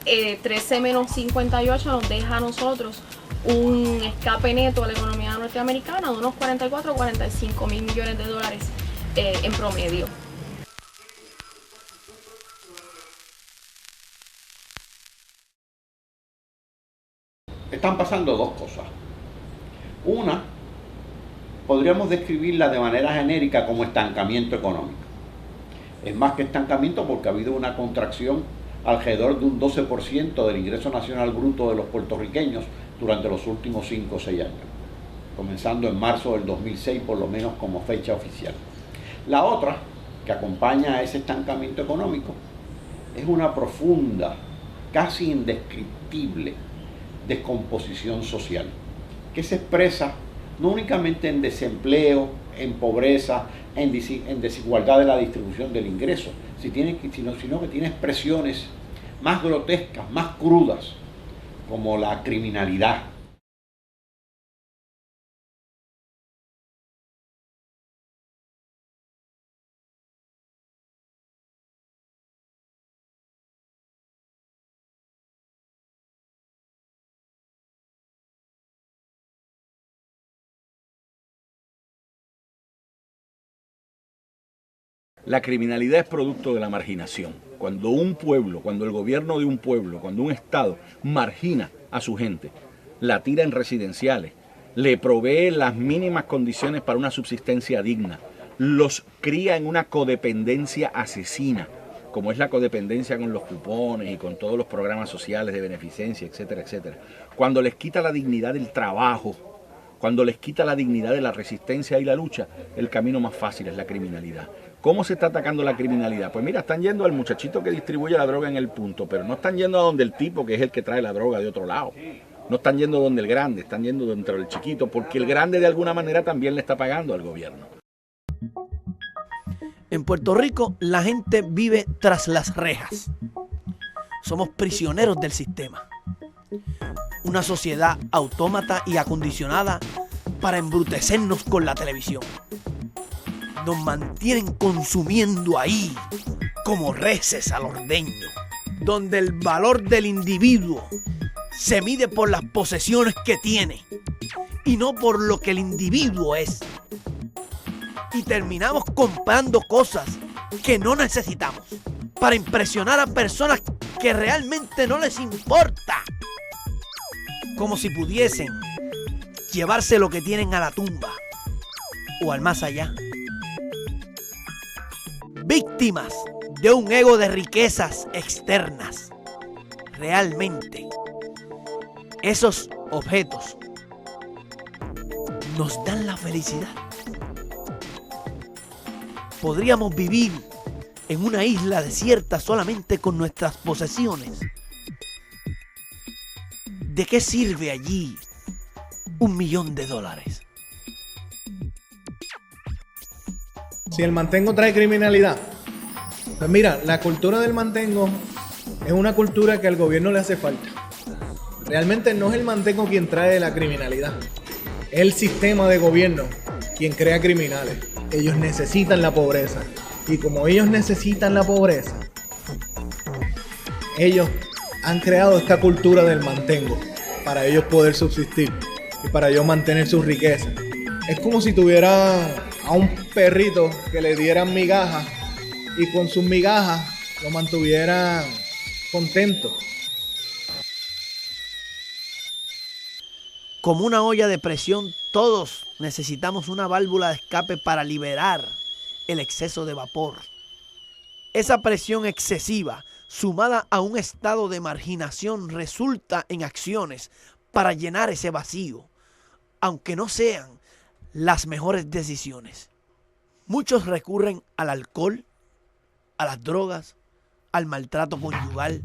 13 menos 58 nos deja a nosotros un escape neto a la economía norteamericana de unos 44 o 45 mil millones de dólares en promedio. Están pasando dos cosas. Una, podríamos describirla de manera genérica como estancamiento económico. Es más que estancamiento porque ha habido una contracción alrededor de un 12% del ingreso nacional bruto de los puertorriqueños durante los últimos 5 o 6 años, comenzando en marzo del 2006 por lo menos como fecha oficial. La otra, que acompaña a ese estancamiento económico, es una profunda, casi indescriptible descomposición social, que se expresa no únicamente en desempleo, en pobreza, en desigualdad de la distribución del ingreso, sino que tiene expresiones más grotescas, más crudas, como la criminalidad. La criminalidad es producto de la marginación. Cuando un pueblo, cuando el gobierno de un pueblo, cuando un estado margina a su gente, la tira en residenciales, le provee las mínimas condiciones para una subsistencia digna, los cría en una codependencia asesina, como es la codependencia con los cupones y con todos los programas sociales de beneficencia, etcétera, etcétera. Cuando les quita la dignidad del trabajo, cuando les quita la dignidad de la resistencia y la lucha, el camino más fácil es la criminalidad. ¿Cómo se está atacando la criminalidad? Pues mira, están yendo al muchachito que distribuye la droga en el punto, pero no están yendo a donde el tipo que es el que trae la droga de otro lado. No están yendo donde el grande, están yendo dentro del chiquito, porque el grande de alguna manera también le está pagando al gobierno. En Puerto Rico la gente vive tras las rejas. Somos prisioneros del sistema. Una sociedad autómata y acondicionada para embrutecernos con la televisión. Nos mantienen consumiendo ahí como reces al ordeño, donde el valor del individuo se mide por las posesiones que tiene y no por lo que el individuo es. Y terminamos comprando cosas que no necesitamos para impresionar a personas que realmente no les importa, como si pudiesen llevarse lo que tienen a la tumba o al más allá. Víctimas de un ego de riquezas externas. Realmente, esos objetos nos dan la felicidad. ¿Podríamos vivir en una isla desierta solamente con nuestras posesiones? ¿De qué sirve allí $1 millón? Si el mantengo trae criminalidad, pues mira, la cultura del mantengo es una cultura que al gobierno le hace falta. Realmente no es el mantengo quien trae la criminalidad, es el sistema de gobierno quien crea criminales. Ellos necesitan la pobreza, y como ellos necesitan la pobreza, ellos han creado esta cultura del mantengo para ellos poder subsistir y para ellos mantener sus riquezas. Es como si tuvieran a un perrito que le dieran migajas y con sus migajas lo mantuvieran contento. Como una olla de presión, todos necesitamos una válvula de escape para liberar el exceso de vapor. Esa presión excesiva, sumada a un estado de marginación, resulta en acciones para llenar ese vacío, aunque no sean las mejores decisiones. Muchos recurren al alcohol, a las drogas, al maltrato conyugal,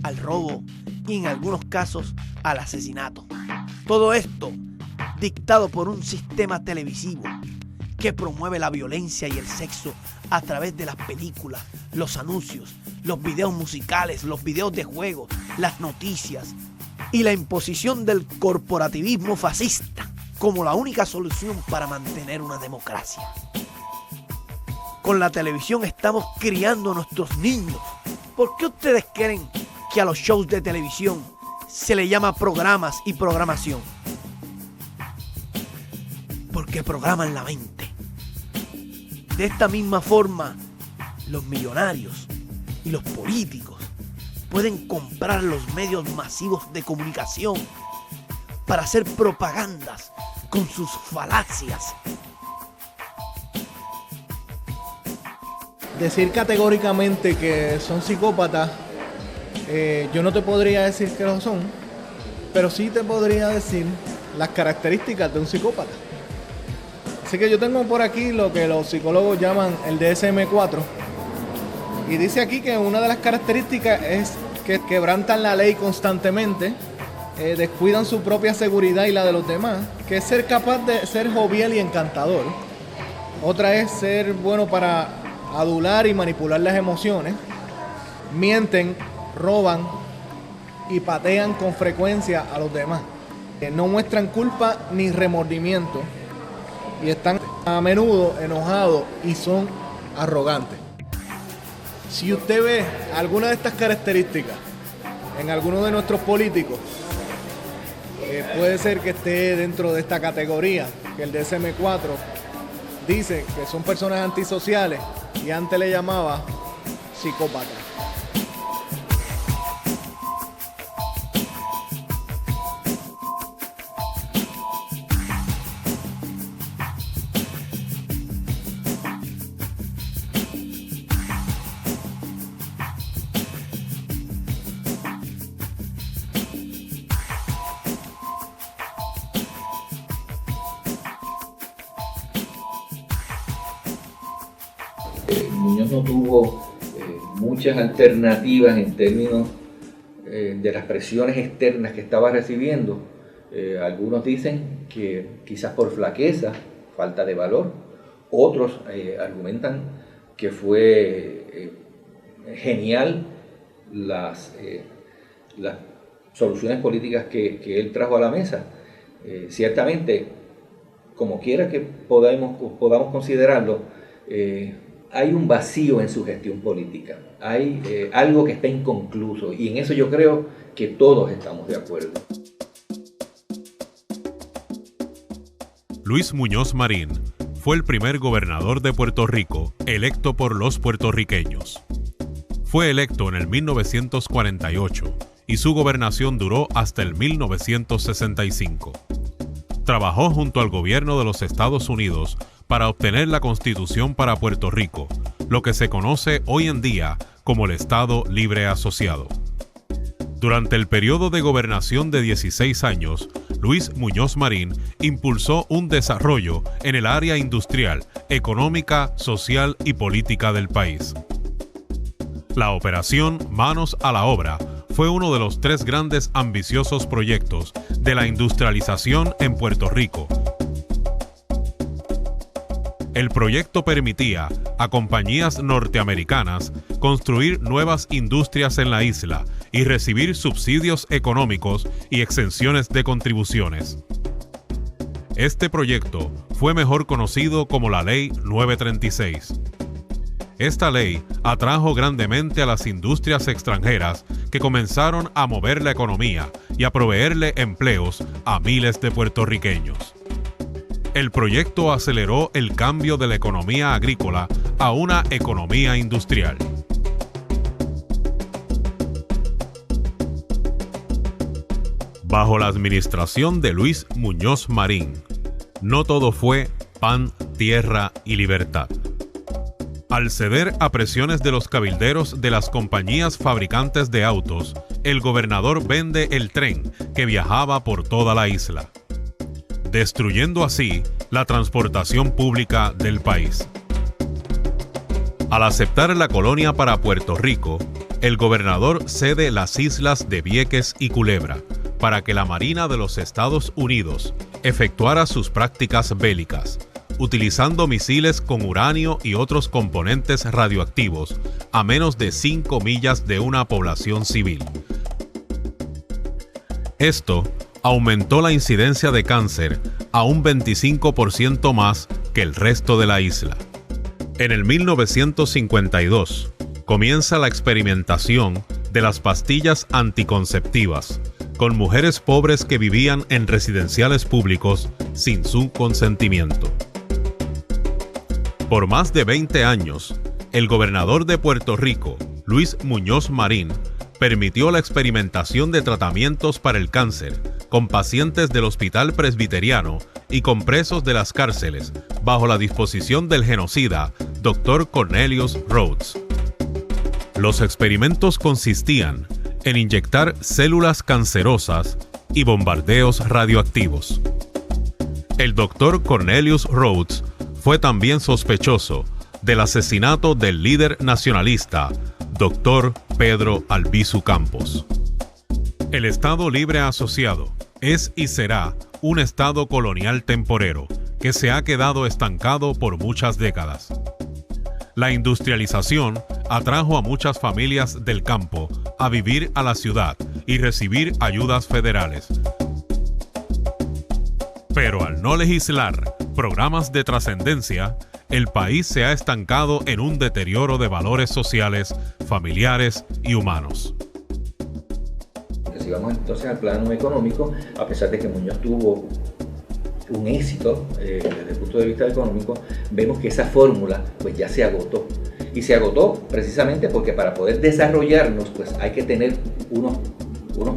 al robo y en algunos casos al asesinato. Todo esto dictado por un sistema televisivo que promueve la violencia y el sexo a través de las películas, los anuncios, los videos musicales, los videos de juegos, las noticias y la imposición del corporativismo fascista como la única solución para mantener una democracia. Con la televisión estamos criando a nuestros niños. ¿Por qué ustedes creen que a los shows de televisión se le llama programas y programación? Porque programan la mente. De esta misma forma, los millonarios y los políticos pueden comprar los medios masivos de comunicación para hacer propagandas con sus falacias. Decir categóricamente que son psicópatas, yo no te podría decir que lo son, pero sí te podría decir las características de un psicópata. Así que yo tengo por aquí lo que los psicólogos llaman el DSM-4, y dice aquí que una de las características es que quebrantan la ley constantemente, descuidan su propia seguridad y la de los demás, que es ser capaz de ser jovial y encantador. Otra es ser bueno para adular y manipular las emociones, mienten, roban y patean con frecuencia a los demás. No muestran culpa ni remordimiento y están a menudo enojados y son arrogantes. Si usted ve alguna de estas características en alguno de nuestros políticos, puede ser que esté dentro de esta categoría, que el DSM-4 dice que son personas antisociales y antes le llamaba psicópatas. Muñoz no tuvo muchas alternativas en términos de las presiones externas que estaba recibiendo. Algunos dicen que quizás por flaqueza, falta de valor. Otros argumentan que fue genial las soluciones políticas que él trajo a la mesa. Ciertamente, como quiera que podamos considerarlo, hay un vacío en su gestión política, hay algo que está inconcluso, y en eso yo creo que todos estamos de acuerdo. Luis Muñoz Marín fue el primer gobernador de Puerto Rico electo por los puertorriqueños. Fue electo en el 1948 y su gobernación duró hasta el 1965. Trabajó junto al gobierno de los Estados Unidos para obtener la Constitución para Puerto Rico, lo que se conoce hoy en día como el Estado Libre Asociado. Durante el periodo de gobernación de 16 años, Luis Muñoz Marín impulsó un desarrollo en el área industrial, económica, social y política del país. La operación Manos a la Obra fue uno de los 3 grandes ambiciosos proyectos de la industrialización en Puerto Rico. El proyecto permitía a compañías norteamericanas construir nuevas industrias en la isla y recibir subsidios económicos y exenciones de contribuciones. Este proyecto fue mejor conocido como la Ley 936. Esta ley atrajo grandemente a las industrias extranjeras que comenzaron a mover la economía y a proveerle empleos a miles de puertorriqueños. El proyecto aceleró el cambio de la economía agrícola a una economía industrial. Bajo la administración de Luis Muñoz Marín, no todo fue pan, tierra y libertad. Al ceder a presiones de los cabilderos de las compañías fabricantes de autos, el gobernador vende el tren que viajaba por toda la isla, destruyendo así la transportación pública del país. Al aceptar la colonia para Puerto Rico, el gobernador cede las islas de Vieques y Culebra para que la Marina de los Estados Unidos efectuara sus prácticas bélicas, utilizando misiles con uranio y otros componentes radioactivos a menos de 5 millas de una población civil. Esto aumentó la incidencia de cáncer a un 25% más que el resto de la isla. En el 1952 comienza la experimentación de las pastillas anticonceptivas con mujeres pobres que vivían en residenciales públicos sin su consentimiento. Por más de 20 años, el gobernador de Puerto Rico, Luis Muñoz Marín, permitió la experimentación de tratamientos para el cáncer con pacientes del Hospital Presbiteriano y con presos de las cárceles, bajo la disposición del genocida Dr. Cornelius Rhoads. Los experimentos consistían en inyectar células cancerosas y bombardeos radioactivos. El Dr. Cornelius Rhoads fue también sospechoso del asesinato del líder nacionalista, Dr. Pedro Albizu Campos. El Estado Libre Asociado es y será un Estado colonial temporero que se ha quedado estancado por muchas décadas. La industrialización atrajo a muchas familias del campo a vivir a la ciudad y recibir ayudas federales. Pero al no legislar programas de trascendencia, el país se ha estancado en un deterioro de valores sociales, familiares y humanos. Si vamos entonces al plano económico, a pesar de que Muñoz tuvo un éxito desde el punto de vista económico, vemos que esa fórmula pues ya se agotó. Y se agotó precisamente porque para poder desarrollarnos pues hay que tener unos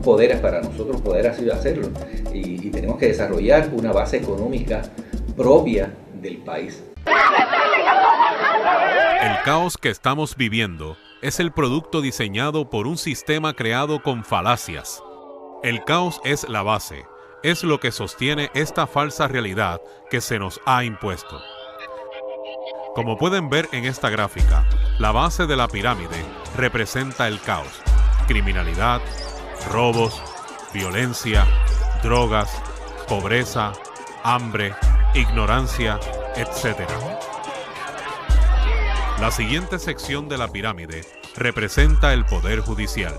poderes para nosotros poder así hacerlo. Y tenemos que desarrollar una base económica propia del país. El caos que estamos viviendo es el producto diseñado por un sistema creado con falacias. El caos es la base, es lo que sostiene esta falsa realidad que se nos ha impuesto. Como pueden ver en esta gráfica, la base de la pirámide representa el caos, criminalidad, robos, violencia, drogas, pobreza, hambre, ignorancia, etc. La siguiente sección de la pirámide representa el poder judicial.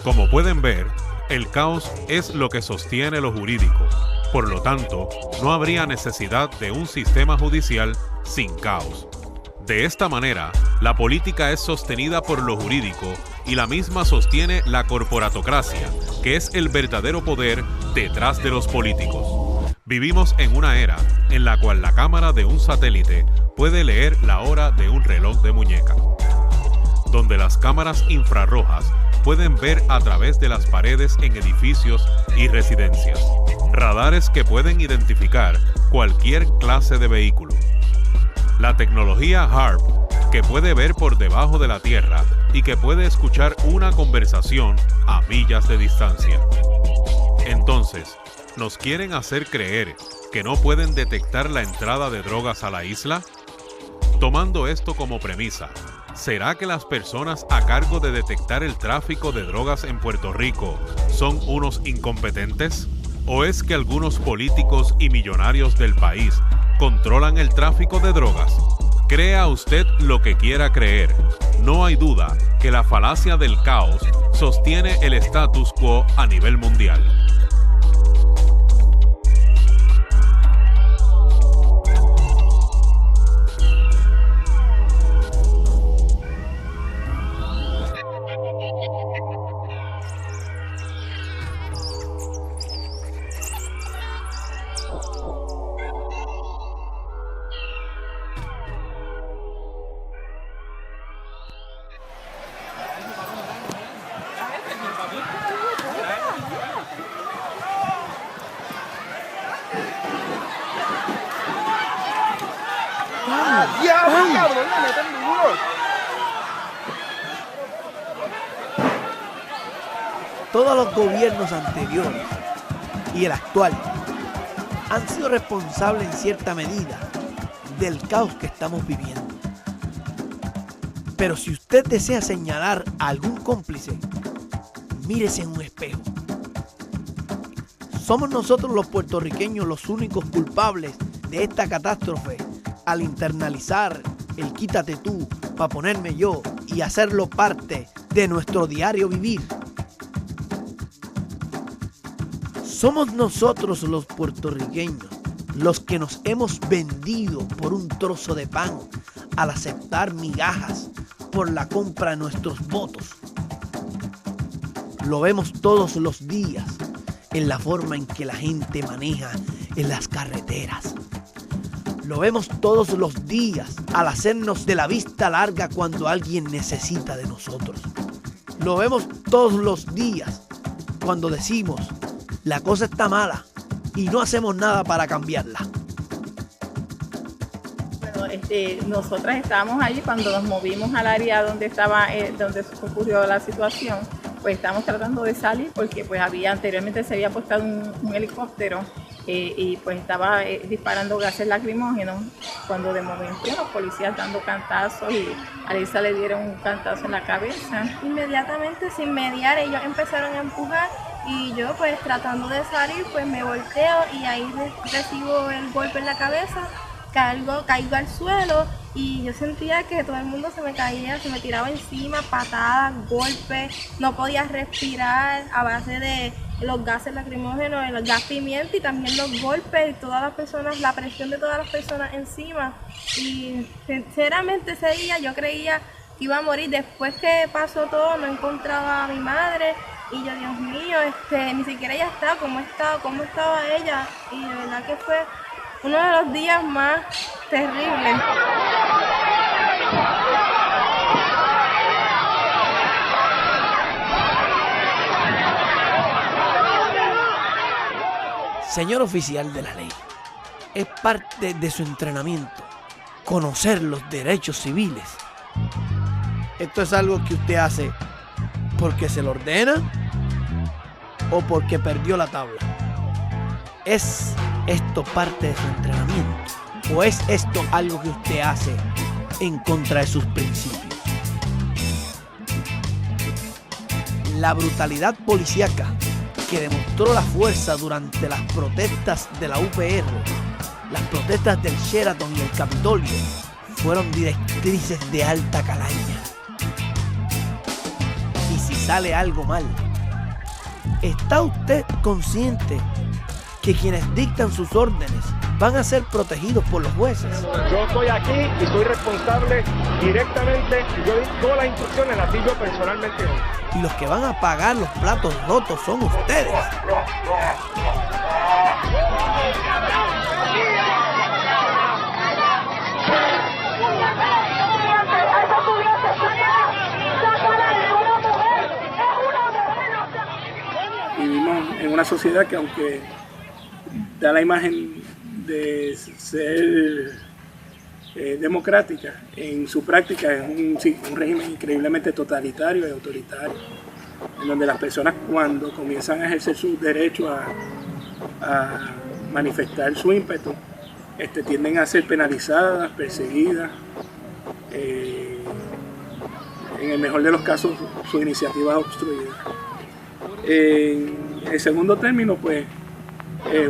Como pueden ver, el caos es lo que sostiene lo jurídico. Por lo tanto, no habría necesidad de un sistema judicial sin caos. De esta manera, la política es sostenida por lo jurídico y la misma sostiene la corporatocracia, que es el verdadero poder detrás de los políticos. Vivimos en una era en la cual la cámara de un satélite puede leer la hora de un reloj de muñeca, donde las cámaras infrarrojas pueden ver a través de las paredes en edificios y residencias, radares que pueden identificar cualquier clase de vehículo, la tecnología HAARP, que puede ver por debajo de la tierra y que puede escuchar una conversación a millas de distancia. Entonces, ¿nos quieren hacer creer que no pueden detectar la entrada de drogas a la isla? Tomando esto como premisa, ¿será que las personas a cargo de detectar el tráfico de drogas en Puerto Rico son unos incompetentes? ¿O es que algunos políticos y millonarios del país controlan el tráfico de drogas? Crea usted lo que quiera creer. No hay duda que la falacia del caos sostiene el status quo a nivel mundial. Todos los gobiernos anteriores y el actual han sido responsables en cierta medida del caos que estamos viviendo. Pero si usted desea señalar a algún cómplice, mírese en un espejo. ¿Somos nosotros los puertorriqueños los únicos culpables de esta catástrofe al internalizar el quítate tú para ponerme yo y hacerlo parte de nuestro diario vivir? Somos nosotros los puertorriqueños los que nos hemos vendido por un trozo de pan al aceptar migajas por la compra de nuestros votos. Lo vemos todos los días en la forma en que la gente maneja en las carreteras. Lo vemos todos los días al hacernos de la vista larga cuando alguien necesita de nosotros. Lo vemos todos los días cuando decimos la cosa está mala y no hacemos nada para cambiarla. Bueno, nosotras estábamos allí cuando nos movimos al área donde ocurrió la situación. Pues estábamos tratando de salir porque pues anteriormente se había puesto un helicóptero y pues estaba disparando gases lacrimógenos, cuando de momento los policías dando cantazos y a Lisa le dieron un cantazo en la cabeza. Inmediatamente, sin mediar, ellos empezaron a empujar y yo pues tratando de salir pues me volteo y ahí recibo el golpe en la cabeza, caigo al suelo y yo sentía que todo el mundo se me caía, se me tiraba encima, patadas, golpes, no podía respirar a base de los gases lacrimógenos, el gas pimienta y también los golpes y todas las personas, la presión de todas las personas encima. Y sinceramente ese día yo creía que iba a morir. Después que pasó todo no encontraba a mi madre y yo, Dios mío, ni siquiera ella estaba, cómo estaba ella, y de verdad que fue uno de los días más terribles. Señor oficial de la ley, es parte de su entrenamiento conocer los derechos civiles. ¿Esto es algo que usted hace porque se lo ordena o porque perdió la tabla? ¿Es esto parte de su entrenamiento o es esto algo que usted hace en contra de sus principios? La brutalidad policíaca que demostró la fuerza durante las protestas de la UPR, las protestas del Sheraton y el Capitolio, fueron directrices de alta calaña. Y si sale algo mal, ¿está usted consciente que quienes dictan sus órdenes van a ser protegidos por los jueces? Yo estoy aquí y soy responsable directamente. Yo di todas las instrucciones, las di yo personalmente. Y los que van a pagar los platos rotos son ustedes. Vivimos en una sociedad que, aunque da la imagen de ser democrática, en su práctica es un régimen increíblemente totalitario y autoritario. en donde las personas cuando comienzan a ejercer su derecho a manifestar su ímpetu, tienden a ser penalizadas, perseguidas, en el mejor de los casos sus iniciativas obstruidas. En el segundo término, pues,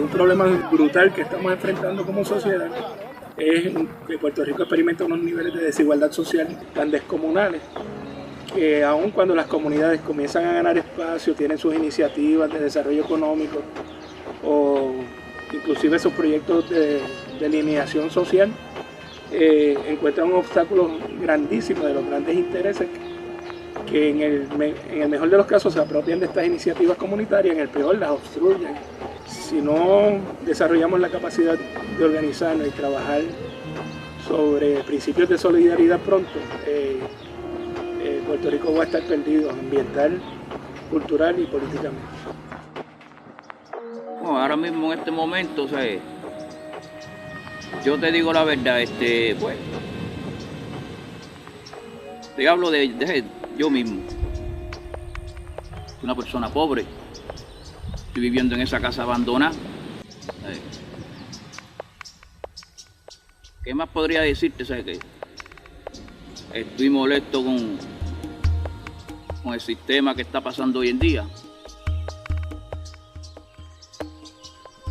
un problema brutal que estamos enfrentando como sociedad es que Puerto Rico experimenta unos niveles de desigualdad social tan descomunales que aun cuando las comunidades comienzan a ganar espacio, tienen sus iniciativas de desarrollo económico o inclusive esos proyectos de delineación social, encuentran un obstáculo grandísimo de los grandes intereses que en el mejor de los casos se apropian de estas iniciativas comunitarias, en el peor las obstruyen. Si no desarrollamos la capacidad de organizarnos y trabajar sobre principios de solidaridad pronto, Puerto Rico va a estar perdido ambiental, cultural y políticamente. Bueno, ahora mismo en este momento, o sea, yo te digo la verdad, pues, te hablo de yo mismo. Una persona pobre, estoy viviendo en esa casa abandonada. ¿Qué más podría decirte? ¿Sabes qué? Estoy molesto con el sistema que está pasando hoy en día.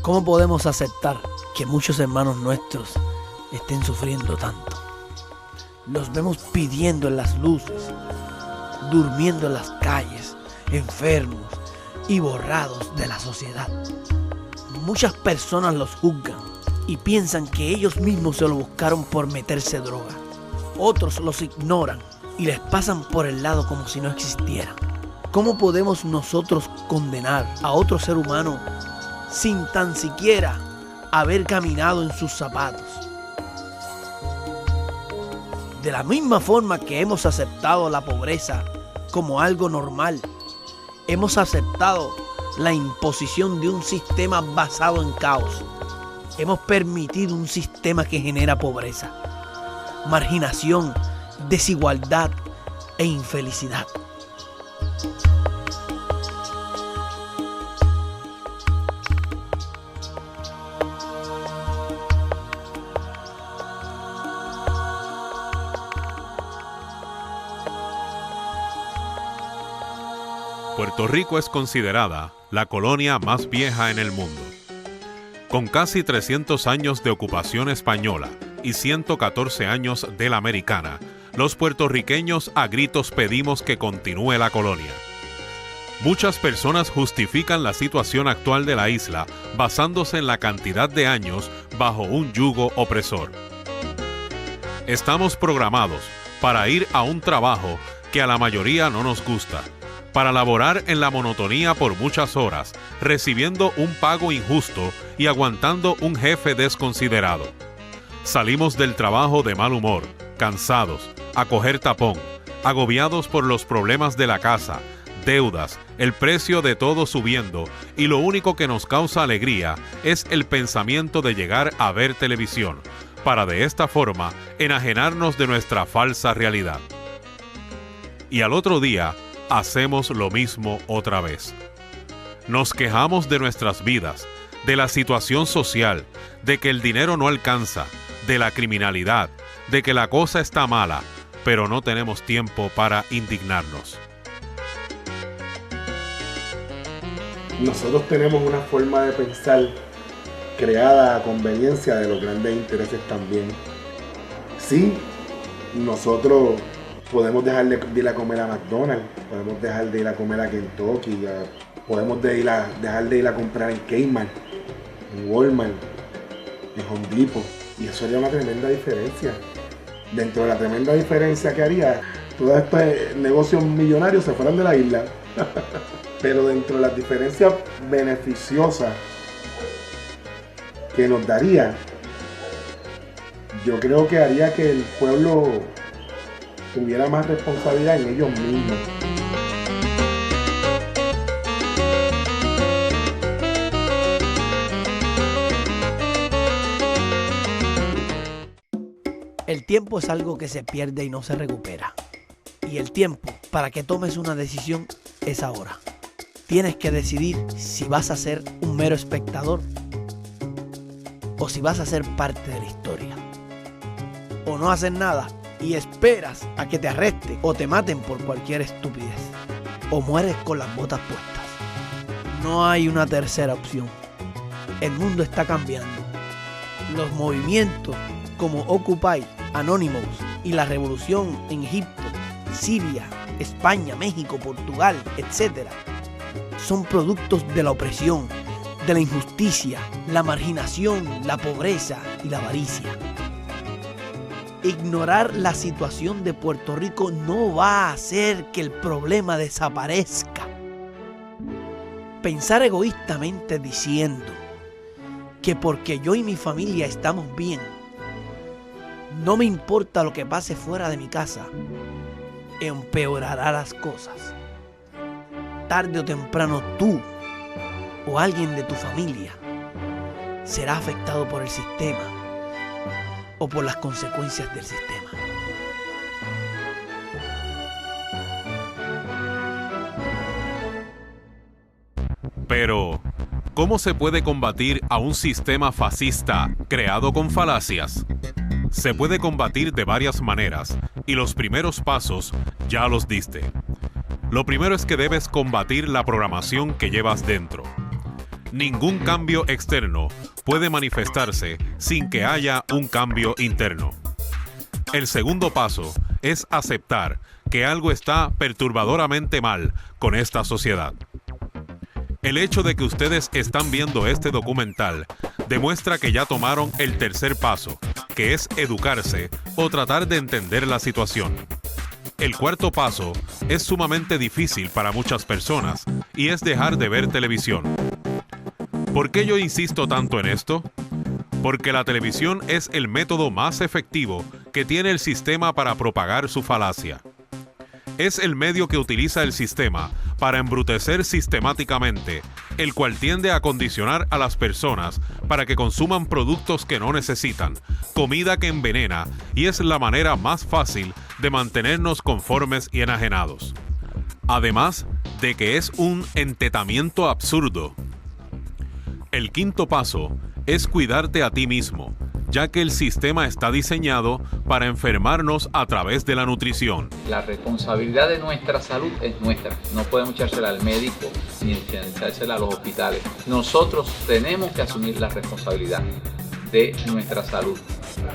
¿Cómo podemos aceptar que muchos hermanos nuestros estén sufriendo tanto? Los vemos pidiendo en las luces, durmiendo en las calles, enfermos y borrados de la sociedad. Muchas personas los juzgan y piensan que ellos mismos se lo buscaron por meterse droga. Otros los ignoran y les pasan por el lado como si no existieran. ¿Cómo podemos nosotros condenar a otro ser humano sin tan siquiera haber caminado en sus zapatos? De la misma forma que hemos aceptado la pobreza como algo normal, hemos aceptado la imposición de un sistema basado en caos. Hemos permitido un sistema que genera pobreza, marginación, desigualdad e infelicidad. Puerto Rico es considerada la colonia más vieja en el mundo. Con casi 300 años de ocupación española y 114 años de la americana, los puertorriqueños a gritos pedimos que continúe la colonia. Muchas personas justifican la situación actual de la isla basándose en la cantidad de años bajo un yugo opresor. Estamos programados para ir a un trabajo que a la mayoría no nos gusta, para laborar en la monotonía por muchas horas, recibiendo un pago injusto y aguantando un jefe desconsiderado. Salimos del trabajo de mal humor, cansados, a coger tapón, agobiados por los problemas de la casa, deudas, el precio de todo subiendo, y lo único que nos causa alegría es el pensamiento de llegar a ver televisión, para de esta forma enajenarnos de nuestra falsa realidad. Y al otro día, hacemos lo mismo otra vez. Nos quejamos de nuestras vidas, de la situación social, de que el dinero no alcanza, de la criminalidad, de que la cosa está mala, pero no tenemos tiempo para indignarnos. Nosotros tenemos una forma de pensar creada a conveniencia de los grandes intereses también. Sí, nosotros podemos dejar de ir a comer a McDonald's, podemos dejar de ir a comer a Kentucky, podemos dejar de ir a comprar en Kmart, en Walmart, en Home Depot, y eso haría una tremenda diferencia. Dentro de la tremenda diferencia que haría, todos estos negocios millonarios se fueran de la isla. Pero dentro de las diferencias beneficiosas que nos daría, yo creo que haría que el pueblo tuviera más responsabilidad en ellos mismos. El tiempo es algo que se pierde y no se recupera. Y el tiempo, para que tomes una decisión, es ahora. Tienes que decidir si vas a ser un mero espectador o si vas a ser parte de la historia. O no hacer nada y esperas a que te arresten o te maten por cualquier estupidez. O mueres con las botas puestas. No hay una tercera opción. El mundo está cambiando. Los movimientos como Occupy, Anonymous y la revolución en Egipto, Siria, España, México, Portugal, etc. son productos de la opresión, de la injusticia, la marginación, la pobreza y la avaricia. Ignorar la situación de Puerto Rico no va a hacer que el problema desaparezca. Pensar egoístamente diciendo que porque yo y mi familia estamos bien, no me importa lo que pase fuera de mi casa, empeorará las cosas. Tarde o temprano tú o alguien de tu familia será afectado por el sistema o por las consecuencias del sistema. Pero, ¿cómo se puede combatir a un sistema fascista creado con falacias? Se puede combatir de varias maneras, y los primeros pasos ya los diste. Lo primero es que debes combatir la programación que llevas dentro. Ningún cambio externo puede manifestarse sin que haya un cambio interno. El segundo paso es aceptar que algo está perturbadoramente mal con esta sociedad. El hecho de que ustedes están viendo este documental demuestra que ya tomaron el tercer paso, que es educarse o tratar de entender la situación. El cuarto paso es sumamente difícil para muchas personas y es dejar de ver televisión. ¿Por qué yo insisto tanto en esto? Porque la televisión es el método más efectivo que tiene el sistema para propagar su falacia. Es el medio que utiliza el sistema para embrutecer sistemáticamente, el cual tiende a condicionar a las personas para que consuman productos que no necesitan, comida que envenena, y es la manera más fácil de mantenernos conformes y enajenados. Además de que es un entetamiento absurdo. El quinto paso es cuidarte a ti mismo, ya que el sistema está diseñado para enfermarnos a través de la nutrición. La responsabilidad de nuestra salud es nuestra. No podemos echársela al médico ni echársela a los hospitales. Nosotros tenemos que asumir la responsabilidad de nuestra salud.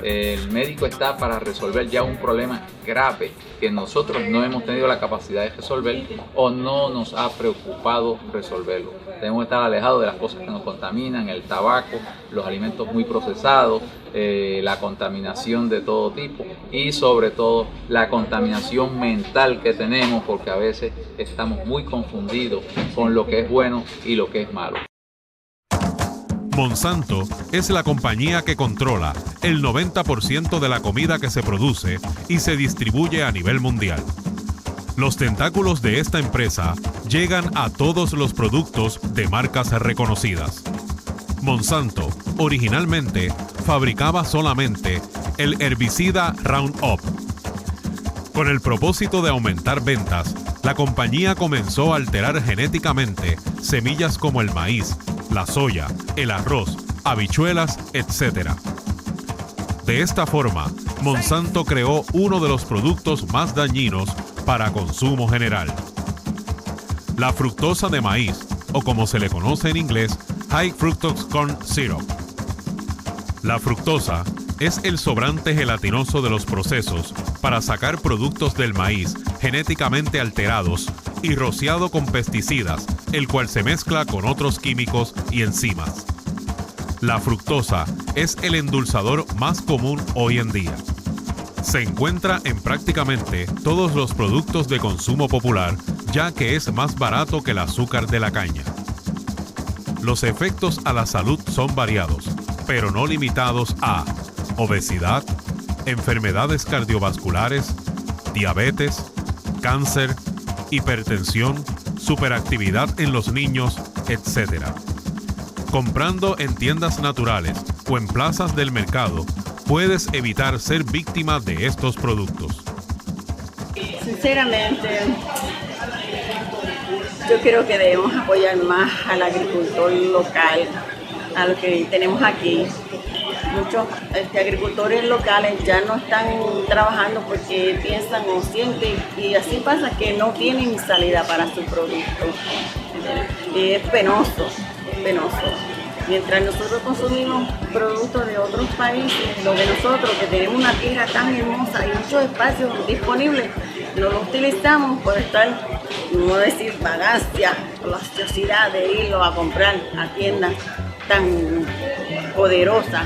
El médico está para resolver ya un problema grave que nosotros no hemos tenido la capacidad de resolver o no nos ha preocupado resolverlo. Tenemos que estar alejados de las cosas que nos contaminan, el tabaco, los alimentos muy procesados, la contaminación de todo tipo y sobre todo la contaminación mental que tenemos, porque a veces estamos muy confundidos con lo que es bueno y lo que es malo. Monsanto es la compañía que controla el 90% de la comida que se produce y se distribuye a nivel mundial. Los tentáculos de esta empresa llegan a todos los productos de marcas reconocidas. Monsanto originalmente fabricaba solamente el herbicida Roundup. Con el propósito de aumentar ventas, la compañía comenzó a alterar genéticamente semillas como el maíz, la soya, el arroz, habichuelas, etc. De esta forma, Monsanto creó uno de los productos más dañinos para consumo general. La fructosa de maíz, o como se le conoce en inglés, High Fructose Corn Syrup. La fructosa es el sobrante gelatinoso de los procesos para sacar productos del maíz genéticamente alterados y rociado con pesticidas, el cual se mezcla con otros químicos y enzimas. La fructosa es el endulzador más común hoy en día. Se encuentra en prácticamente todos los productos de consumo popular, ya que es más barato que el azúcar de la caña. Los efectos a la salud son variados, pero no limitados a obesidad, enfermedades cardiovasculares, diabetes, cáncer, hipertensión, superactividad en los niños, etc. Comprando en tiendas naturales o en plazas del mercado, puedes evitar ser víctima de estos productos. Sinceramente, Yo creo que debemos apoyar más al agricultor local, a lo que tenemos aquí. Muchos agricultores locales ya no están trabajando porque piensan o sienten, y así pasa que no tienen salida para su producto. Y es penoso, penoso. Mientras nosotros consumimos productos de otros países, lo de nosotros, que tenemos una tierra tan hermosa y muchos espacios disponibles, no lo utilizamos por estar, no decir vagancia, o la ociosidad de irlo a comprar a tiendas tan poderosas.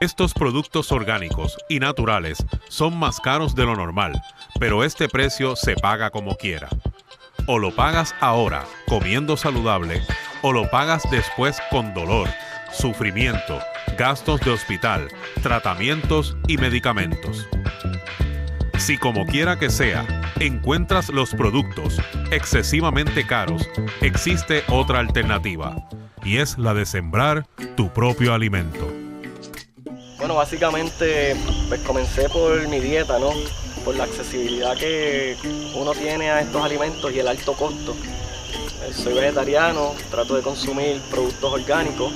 Estos productos orgánicos y naturales son más caros de lo normal, pero este precio se paga como quiera. O lo pagas ahora comiendo saludable, o lo pagas después con dolor, sufrimiento, gastos de hospital, tratamientos y medicamentos. Si como quiera que sea, encuentras los productos excesivamente caros, existe otra alternativa, y es la de sembrar tu propio alimento. Bueno, básicamente pues comencé por mi dieta, ¿no? Por la accesibilidad que uno tiene a estos alimentos y el alto costo. Soy vegetariano, trato de consumir productos orgánicos,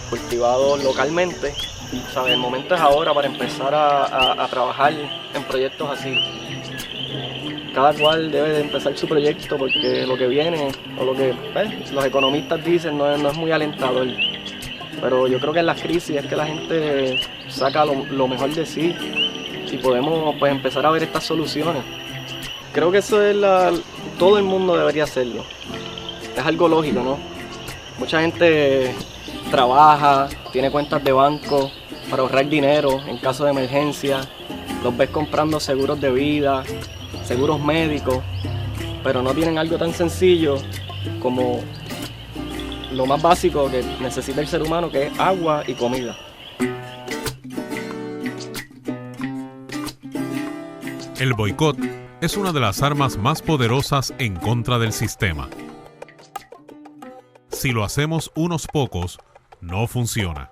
cultivados localmente. O sea, el momento es ahora para empezar a trabajar en proyectos así. Cada cual debe de empezar su proyecto porque lo que viene, o lo que los economistas dicen, no es muy alentador. Pero yo creo que en las crisis es que la gente saca lo mejor de sí y podemos pues empezar a ver estas soluciones. Creo que eso es todo el mundo debería hacerlo. Es algo lógico, ¿no? Mucha gente trabaja, tiene cuentas de banco para ahorrar dinero en caso de emergencia. Los ves comprando seguros de vida, seguros médicos, pero no tienen algo tan sencillo como lo más básico que necesita el ser humano, que es agua y comida. El boicot es una de las armas más poderosas en contra del sistema. Si lo hacemos unos pocos, no funciona.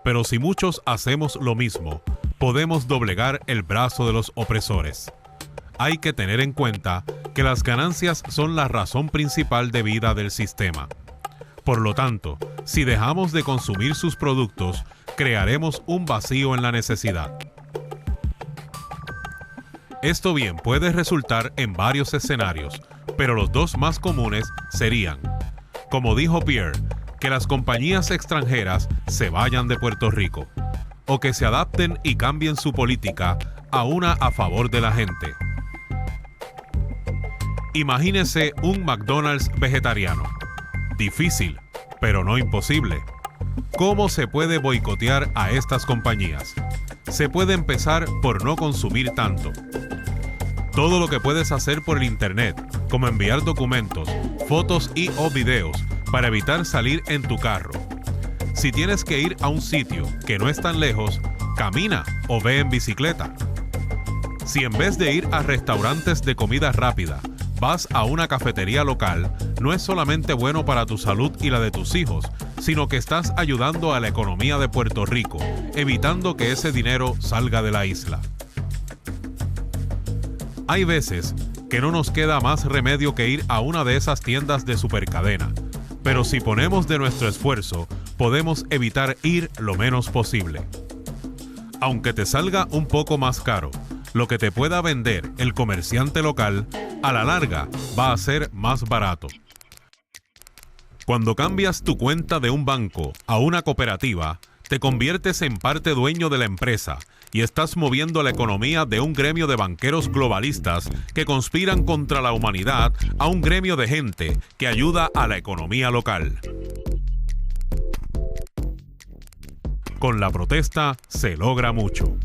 Pero si muchos hacemos lo mismo, podemos doblegar el brazo de los opresores. Hay que tener en cuenta que las ganancias son la razón principal de vida del sistema. Por lo tanto, si dejamos de consumir sus productos, crearemos un vacío en la necesidad. Esto bien puede resultar en varios escenarios, pero los dos más comunes serían, como dijo Pierre, que las compañías extranjeras se vayan de Puerto Rico, o que se adapten y cambien su política a una a favor de la gente. Imagínese un McDonald's vegetariano. Difícil, pero no imposible. ¿Cómo se puede boicotear a estas compañías? Se puede empezar por no consumir tanto. Todo lo que puedes hacer por el internet, como enviar documentos, fotos y o videos para evitar salir en tu carro. Si tienes que ir a un sitio que no es tan lejos, camina o ve en bicicleta. Si en vez de ir a restaurantes de comida rápida, vas a una cafetería local, no es solamente bueno para tu salud y la de tus hijos, sino que estás ayudando a la economía de Puerto Rico, evitando que ese dinero salga de la isla. Hay veces que no nos queda más remedio que ir a una de esas tiendas de supercadena, pero si ponemos de nuestro esfuerzo, podemos evitar ir lo menos posible. Aunque te salga un poco más caro, lo que te pueda vender el comerciante local, a la larga va a ser más barato. Cuando cambias tu cuenta de un banco a una cooperativa, te conviertes en parte dueño de la empresa y estás moviendo la economía de un gremio de banqueros globalistas que conspiran contra la humanidad a un gremio de gente que ayuda a la economía local. Con la protesta se logra mucho.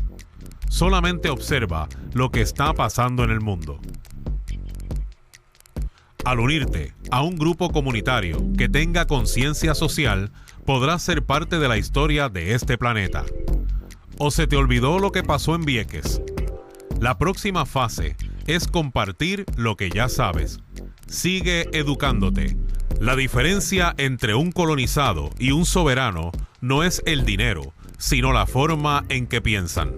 Solamente observa lo que está pasando en el mundo. Al unirte a un grupo comunitario que tenga conciencia social, podrás ser parte de la historia de este planeta. ¿O se te olvidó lo que pasó en Vieques? La próxima fase es compartir lo que ya sabes. Sigue educándote. La diferencia entre un colonizado y un soberano no es el dinero, sino la forma en que piensan.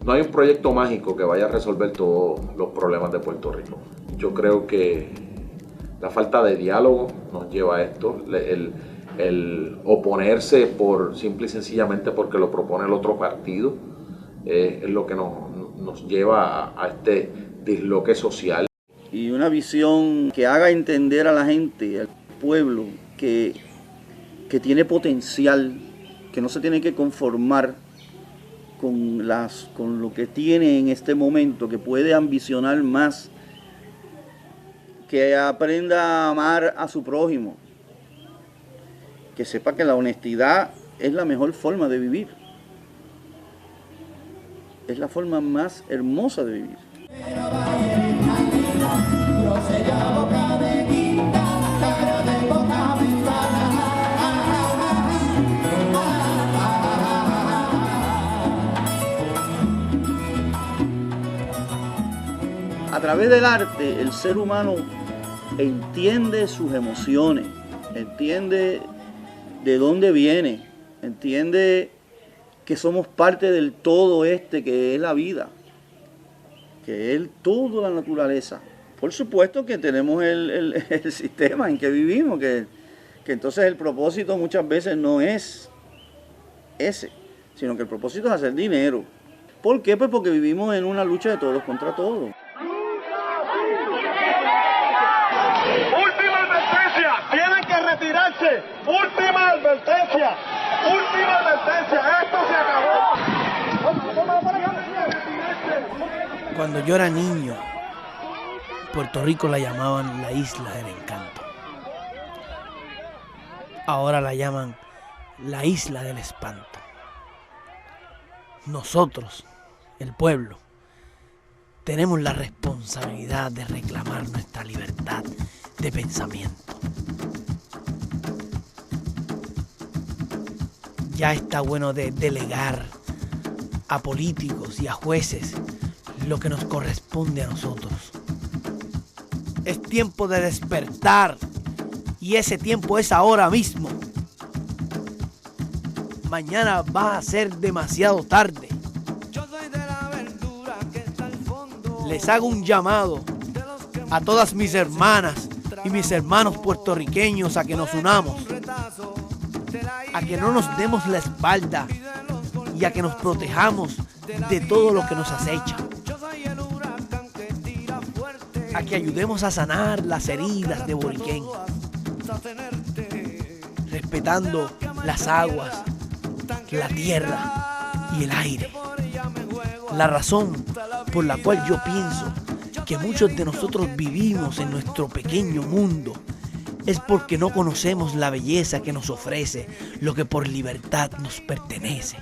No hay un proyecto mágico que vaya a resolver todos los problemas de Puerto Rico. Yo creo que la falta de diálogo nos lleva a esto, el oponerse por simple y sencillamente porque lo propone el otro partido, es lo que nos lleva a este disloque social. Y una visión que haga entender a la gente, al pueblo, que tiene potencial, que no se tiene que conformar con lo que tiene en este momento, que puede ambicionar más, que aprenda a amar a su prójimo, que sepa que la honestidad es la mejor forma de vivir, es la forma más hermosa de vivir. A través del arte, el ser humano entiende sus emociones, entiende de dónde viene, entiende que somos parte del todo que es la vida, que es toda la naturaleza. Por supuesto que tenemos el sistema en que vivimos, que entonces el propósito muchas veces no es ese, sino que el propósito es hacer dinero. ¿Por qué? Pues porque vivimos en una lucha de todos contra todos. Tienen que retirarse. Última advertencia. Última advertencia. Esto se acabó. Cuando yo era niño, Puerto Rico la llamaban la isla del encanto. Ahora la llaman la isla del espanto. Nosotros, el pueblo, tenemos la responsabilidad de reclamar nuestra libertad de pensamiento. Ya está bueno de delegar a políticos y a jueces lo que nos corresponde a nosotros. Es tiempo de despertar y ese tiempo es ahora mismo. Mañana va a ser demasiado tarde. Les hago un llamado a todas mis hermanas y mis hermanos puertorriqueños a que nos unamos, a que no nos demos la espalda y a que nos protejamos de todo lo que nos acecha, a que ayudemos a sanar las heridas de Boriquén, respetando las aguas, la tierra y el aire. La razón por la cual yo pienso que muchos de nosotros vivimos en nuestro pequeño mundo es porque no conocemos la belleza que nos ofrece lo que por libertad nos pertenece.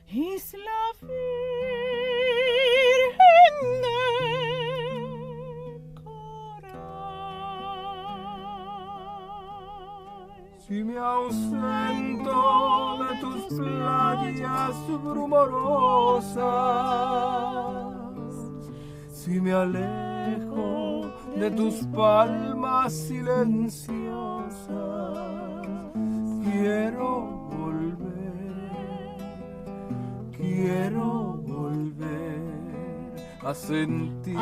Isla Virgen de Coral. Si me ausento de tus playas rumorosas, si me alejo de tus palmas silenciosas, quiero volver a sentir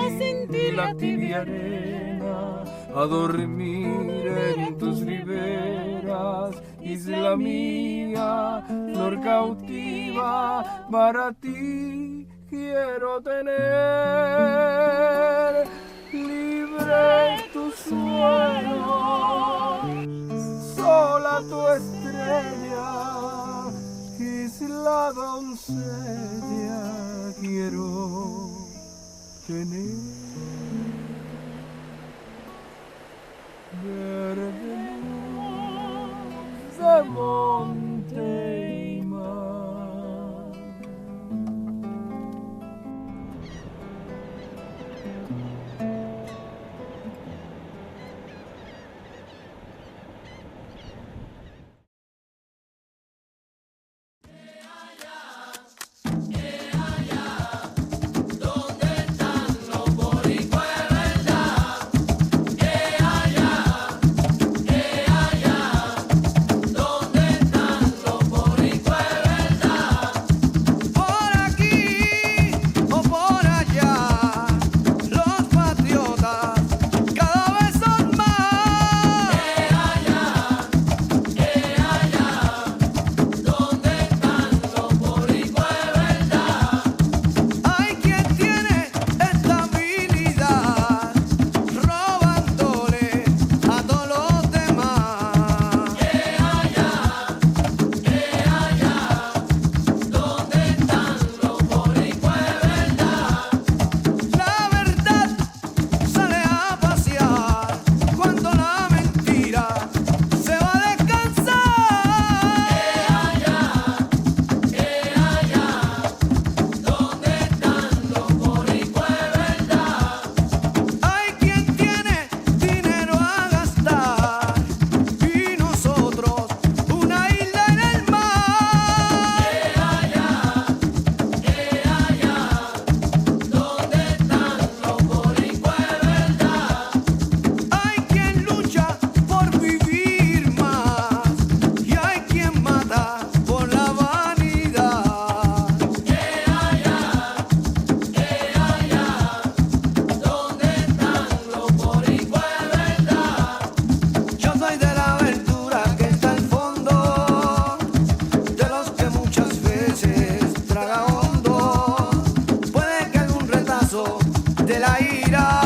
la tibia arena, a dormir en tus riberas, isla mía, flor cautiva, para ti quiero tener libre tu suelo, sola tu estrella. Isla doncella quiero tener, verde luz de monte y mar. de la ira.